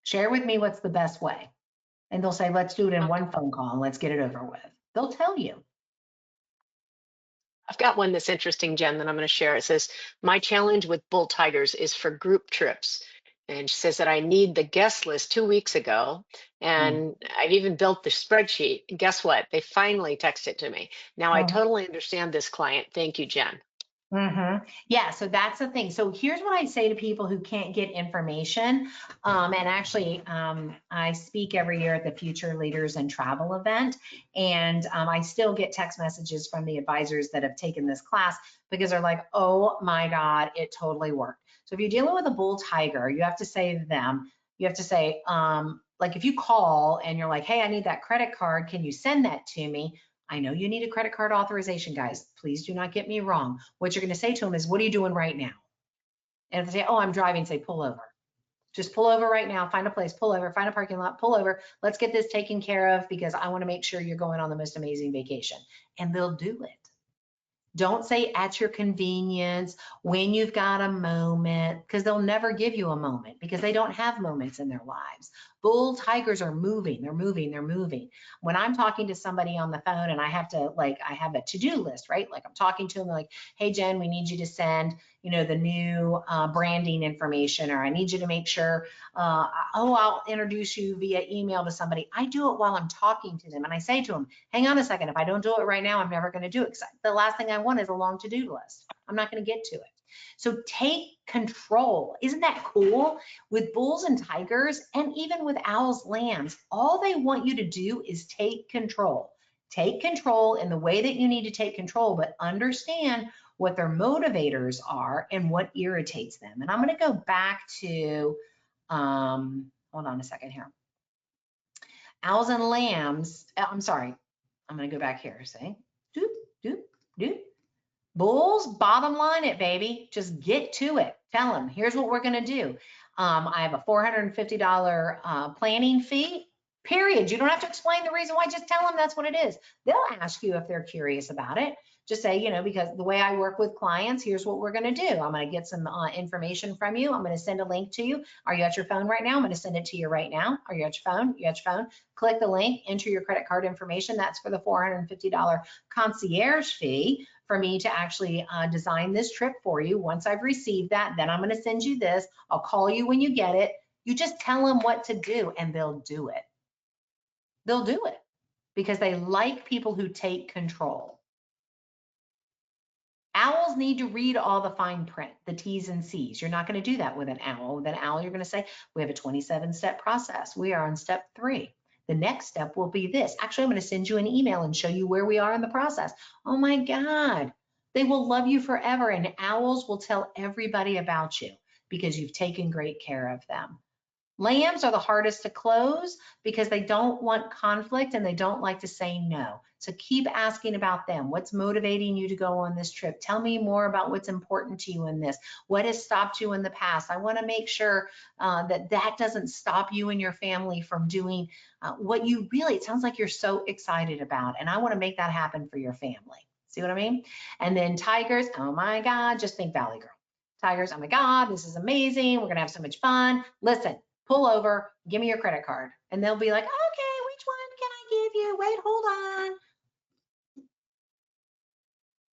Share with me what's the best way. And they'll say, let's do it in Okay. one phone call and let's get it over with. They'll tell you. I've got one that's interesting, Jen, that I'm going to share. It says, my challenge with bull tigers is for group trips. And she says that I need the guest list 2 weeks ago. And I've even built the spreadsheet. And guess what? They finally texted it to me. Now I Mhm. totally understand this client. Thank you, Jen. Yeah, so that's the thing. So here's what I say to people who can't get information. And actually, I speak every year at the Future Leaders and Travel event. And I still get text messages from the advisors that have taken this class, because they're like, oh my God, it totally worked. So if you're dealing with a bull tiger, you have to say to them, you have to say, like, if you call and you're like, hey, I need that credit card, can you send that to me? I know you need a credit card authorization, guys. Please do not get me wrong. What you're going to say to them is, what are you doing right now? And if they say, oh, I'm driving, say, pull over. Just pull over right now, find a place, pull over, find a parking lot, pull over. Let's get this taken care of, because I want to make sure you're going on the most amazing vacation. And they'll do it. Don't say at your convenience, when you've got a moment, because they'll never give you a moment because they don't have moments in their lives. Bull tigers are moving, they're moving, they're moving. When I'm talking to somebody on the phone and I have to, like, I have a to-do list, right? Like I'm talking to them like, hey, Jen, we need you to send, you know, the new branding information, or I need you to make sure, I'll introduce you via email to somebody. I do it while I'm talking to them. And I say to them, hang on a second, if I don't do it right now, I'm never going to do it. Because the last thing I want is a long to-do list. I'm not going to get to it. So take control. Isn't that cool? With bulls and tigers, and even with owls, lambs, all they want you to do is take control. Take control in the way that you need to take control, but understand what their motivators are and what irritates them. And I'm going to go back to, hold on a second here. Owls and lambs, I'm sorry, I'm going to go back here. Say, doop, doop, doop. Bulls, bottom line it, baby. Just get to it. Tell them, here's what we're going to do. I have a $450 planning fee, period. You don't have to explain the reason why. Just tell them that's what it is. They'll ask you if they're curious about it. Just say, you know, because the way I work with clients, here's what we're going to do. I'm going to get some information from you. I'm going to send a link to you. Are you at your phone right now? I'm going to send it to you right now. Are you at your phone? You at your phone? Click the link, enter your credit card information. That's for the $450 concierge fee for me to actually design this trip for you. Once I've received that, then I'm going to send you this. I'll call you when you get it. You just tell them what to do and they'll do it. They'll do it because they like people who take control. Owls need to read all the fine print, the T's and C's. You're not going to do that with an owl. With an owl, you're going to say, we have a 27-step process. We are on step 3. The next step will be this. Actually, I'm going to send you an email and show you where we are in the process. Oh my God. They will love you forever, and owls will tell everybody about you because you've taken great care of them. Lambs are the hardest to close because they don't want conflict and they don't like to say no. So keep asking about them. What's motivating you to go on this trip? Tell me more about what's important to you in this. What has stopped you in the past? I want to make sure that doesn't stop you and your family from doing what you really, it sounds like you're so excited about. And I want to make that happen for your family. See what I mean? And then tigers, oh my God, just think Valley Girl. Tigers, oh my God, this is amazing. We're going to have so much fun. Listen. Pull over, give me your credit card. And they'll be like, okay, which one can I give you? Wait, hold on.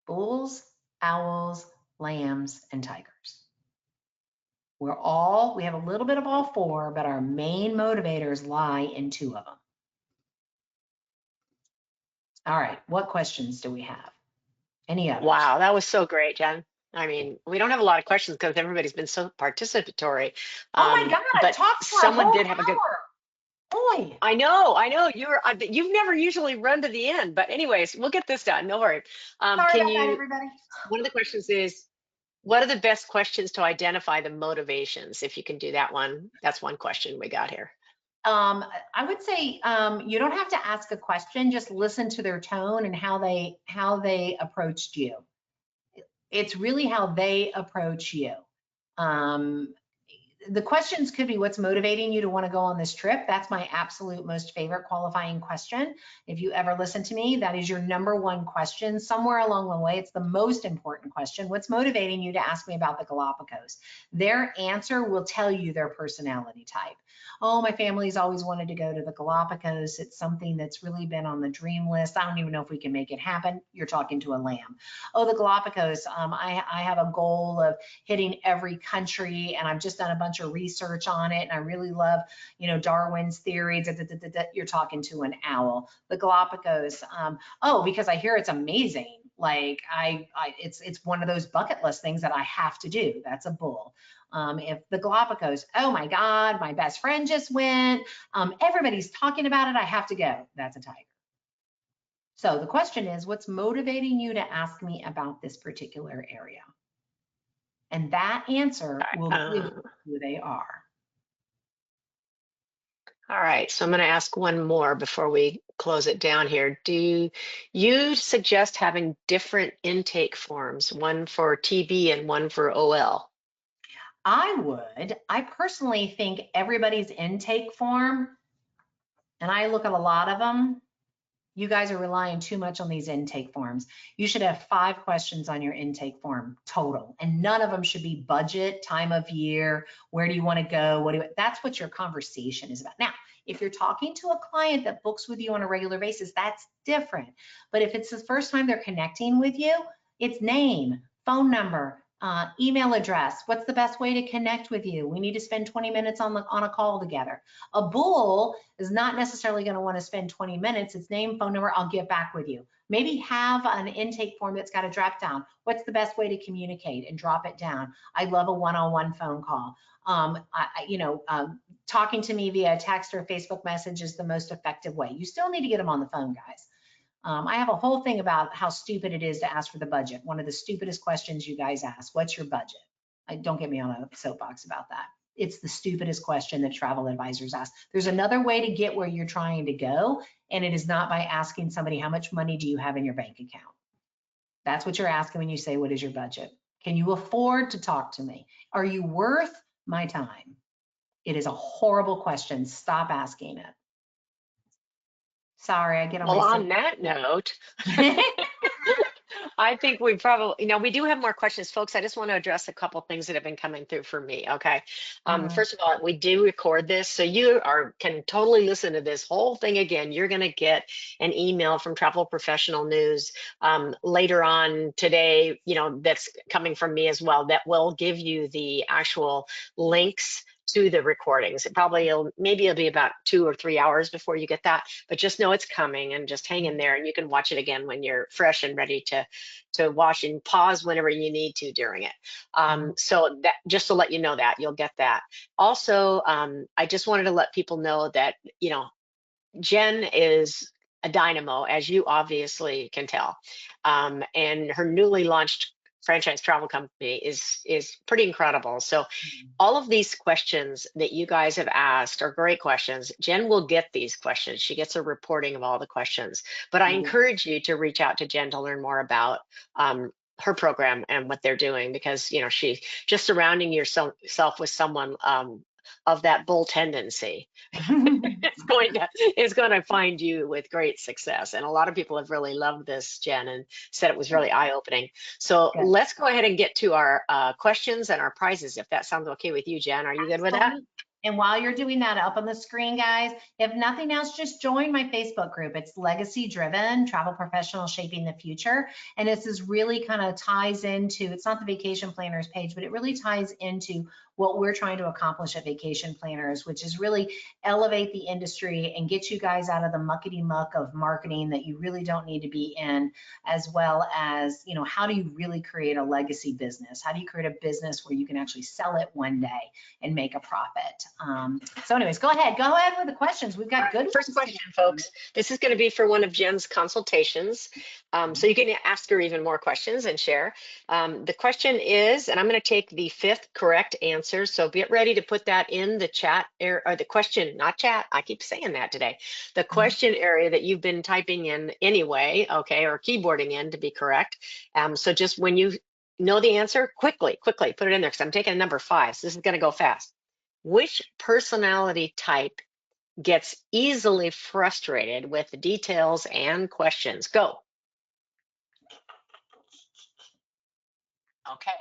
Bulls, owls, lambs, and tigers. We have a little bit of all 4, but our main motivators lie in 2 of them. All right, what questions do we have? Any others? Wow, that was so great, Jen. I mean, we don't have a lot of questions because everybody's been so participatory. Oh my God, I've But talked for a someone whole did have a good. hour. Boy. I know. You've never usually run to the end, but anyways, we'll get this done. No worry. Sorry Can about that, you? everybody. One of the questions is, what are the best questions to identify the motivations? If you can do that one, that's one question we got here. I would say you don't have to ask a question, just listen to their tone and how they approached you. It's really how they approach you. The questions could be, what's motivating you to want to go on this trip? That's my absolute most favorite qualifying question. If you ever listen to me, that is your #1 question. Somewhere along the way, it's the most important question. What's motivating you to ask me about the Galapagos? Their answer will tell you their personality type. Oh, my family's always wanted to go to the Galapagos. It's something that's really been on the dream list. I don't even know if we can make it happen. You're talking to a lamb. Oh, the Galapagos. I have a goal of hitting every country, and I've just done a bunch of research on it, and I really love, you know, Darwin's theory. You're talking to an owl. The Galapagos. Oh, because I hear it's amazing. Like it's one of those bucket list things that I have to do. That's a bull. If the Galapagos, oh my God, my best friend just went. Everybody's talking about it. I have to go. That's a tiger. So the question is, what's motivating you to ask me about this particular area? And that answer will give you who they are. All right, so I'm going to ask one more before we close it down here. Do you suggest having different intake forms, one for TB and one for OL? I would. I personally think everybody's intake form, and I look at a lot of them, You guys are relying too much on these intake forms. You should have 5 questions on your intake form total, and none of them should be budget, time of year, where do you want to go, that's what your conversation is about. Now, if you're talking to a client that books with you on a regular basis, that's different. But if it's the first time they're connecting with you, it's name, phone number, email address. What's the best way to connect with you? We need to spend 20 minutes on a call together. A bull is not necessarily going to want to spend 20 minutes. It's name, phone number, I'll get back with you. Maybe have an intake form that's got a drop down. What's the best way to communicate, and drop it down. I love a one-on-one phone call. Talking to me via text or Facebook message is the most effective way. You still need to get them on the phone, guys. I have a whole thing about how stupid it is to ask for the budget. One of the stupidest questions you guys ask, what's your budget? Don't get me on a soapbox about that. It's the stupidest question that travel advisors ask. There's another way to get where you're trying to go, and it is not by asking somebody, how much money do you have in your bank account? That's what you're asking when you say, what is your budget? Can you afford to talk to me? Are you worth my time? It is a horrible question. Stop asking it. Sorry, I get on Well, my on soapbox. that note, I think we probably, we do have more questions, folks. I just want to address a couple things that have been coming through for me. Okay. First of all, we do record this, so you can totally listen to this whole thing again. You're going to get an email from Travel Professional News later on today, that's coming from me as well, that will give you the actual links to the recordings. Maybe it'll be about 2 or 3 hours before you get that, but just know it's coming, and just hang in there, and you can watch it again when you're fresh and ready to watch, and pause whenever you need to during it. So that, just to let you know, that you'll get that. Also, I just wanted to let people know that, Jenn is a dynamo, as you obviously can tell. And her newly launched franchise travel company is pretty incredible. So all of these questions that you guys have asked are great questions. Jenn will get these questions. She gets a reporting of all the questions. But I encourage you to reach out to Jenn to learn more about her program and what they're doing, because she just surrounding yourself with someone of that bull tendency is going to find you with great success. And a lot of people have really loved this, Jenn, and said it was really eye-opening. So Good. let's go ahead and get to our questions and our prizes, if that sounds okay with you, Jenn. Are you good with that? And while you're doing that, up on the screen, guys, if nothing else, just join my Facebook group. It's Legacy Driven Travel Professionals Shaping the Future. And this is really kind of ties into, it's not the vacation planners page, but it really ties into what we're trying to accomplish at Vacation Planners, which is really elevate the industry and get you guys out of the muckety muck of marketing that you really don't need to be in, as well as, how do you really create a legacy business? How do you create a business where you can actually sell it one day and make a profit? So anyways, go ahead with the questions. We've got good First question, folks. This is going to be for one of Jenn's consultations. So you can ask her even more questions and share. The question is, and I'm going to take the 5th correct answer. So get ready to put that in the chat or the question, not chat. I keep saying that today. The question area that you've been typing in anyway, okay, or keyboarding in to be correct. So just when you know the answer, quickly put it in there, because I'm taking number 5. So this is going to go fast. Which personality type gets easily frustrated with the details and questions? Go. Okay,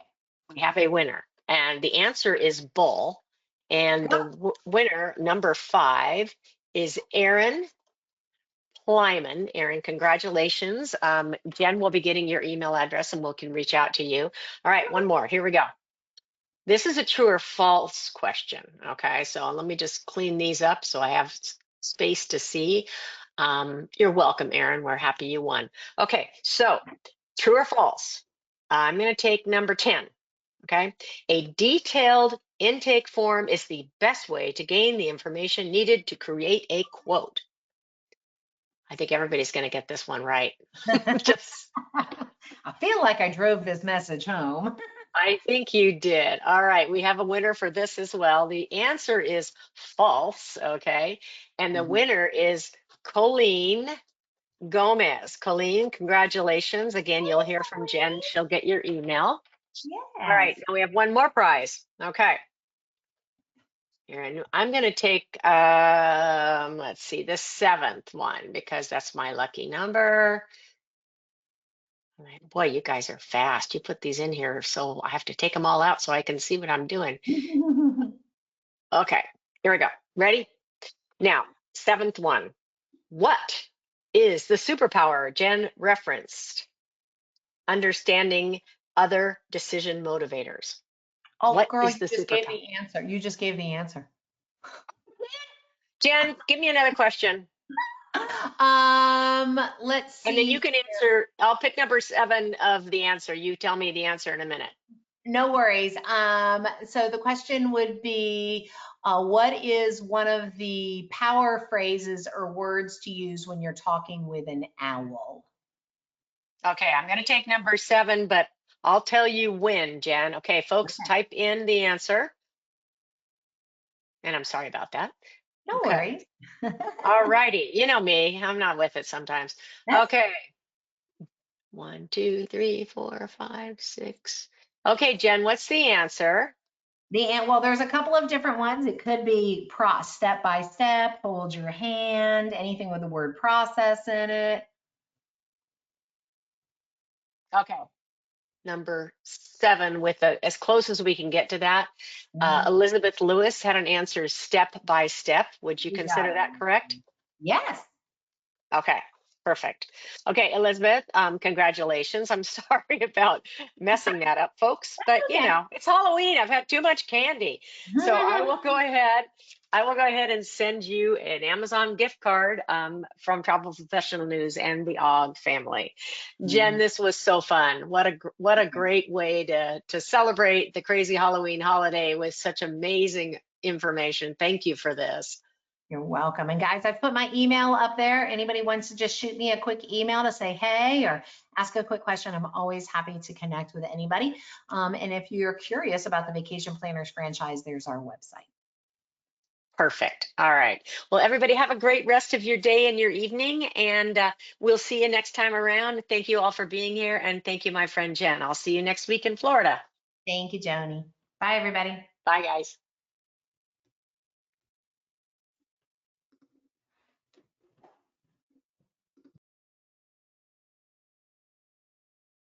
we have a winner, and the answer is bull. And the winner, number 5, is Aaron Lyman. Aaron, congratulations. Jenn will be getting your email address, and we can reach out to you. All right, one more. Here we go. This is a true or false question. Okay, so let me just clean these up so I have space to see. You're welcome, Aaron. We're happy you won. Okay, so true or false? I'm going to take number 10. Okay, a detailed intake form is the best way to gain the information needed to create a quote. I think everybody's going to get this one right. I feel like I drove this message home. I think you did. All right, we have a winner for this as well. The answer is false, okay? And the winner is Colleen Gomez. Colleen, congratulations. Again, you'll hear from Jenn. She'll get your email. Yes. All right, now we have one more prize. Okay. And I'm going to take, let's see, the seventh one because that's my lucky number. Boy, you guys are fast. You put these in here, so I have to take them all out so I can see what I'm doing. Okay, here we go. Ready? Now, seventh one. What is the superpower Jen referenced? Understanding other decision motivators. Oh, What girl, is you the just gave superpower? the answer. You just gave the answer. Jen, give me another question. Let's And then you see. can answer. I'll pick number seven of the answer. You tell me the answer in a minute. No worries. So the question would be, what is one of the power phrases or words to use when you're talking with an owl? Okay, I'm going to take number seven, but I'll tell you when, Jen. Okay, folks, type in the answer. And I'm sorry about that. No Okay. worries. All righty. You know me, I'm not with it sometimes. That's Okay. 1, 2, 3, 4, 5, 6. Okay, Jen, what's the answer? well, there's a couple of different ones. It could be step by step, hold your hand, anything with the word process in it. Okay. Number seven, with as close as we can get to that. Mhm. Elizabeth Lewis had an answer step by step. Would you You got consider that correct? it. Yes. Okay, perfect. Okay, Elizabeth, congratulations. I'm sorry about messing that up, folks, but you Okay. know, it's Halloween. I've had too much candy. So I will go ahead. I will go ahead and send you an Amazon gift card from Travel Professional News and the Og family. Jen, Mhm. this was so fun. What a great way to celebrate the crazy Halloween holiday with such amazing information. Thank you for this. You're welcome. And guys, I've put my email up there. Anybody wants to just shoot me a quick email to say hey or ask a quick question, I'm always happy to connect with anybody. And if you're curious about the Vacation Planners franchise, there's our website. Perfect. All right. Well, everybody have a great rest of your day and your evening, and we'll see you next time around. Thank you all for being here, and thank you, my friend Jen. I'll see you next week in Florida. Thank you, Joni. Bye, everybody. Bye, guys.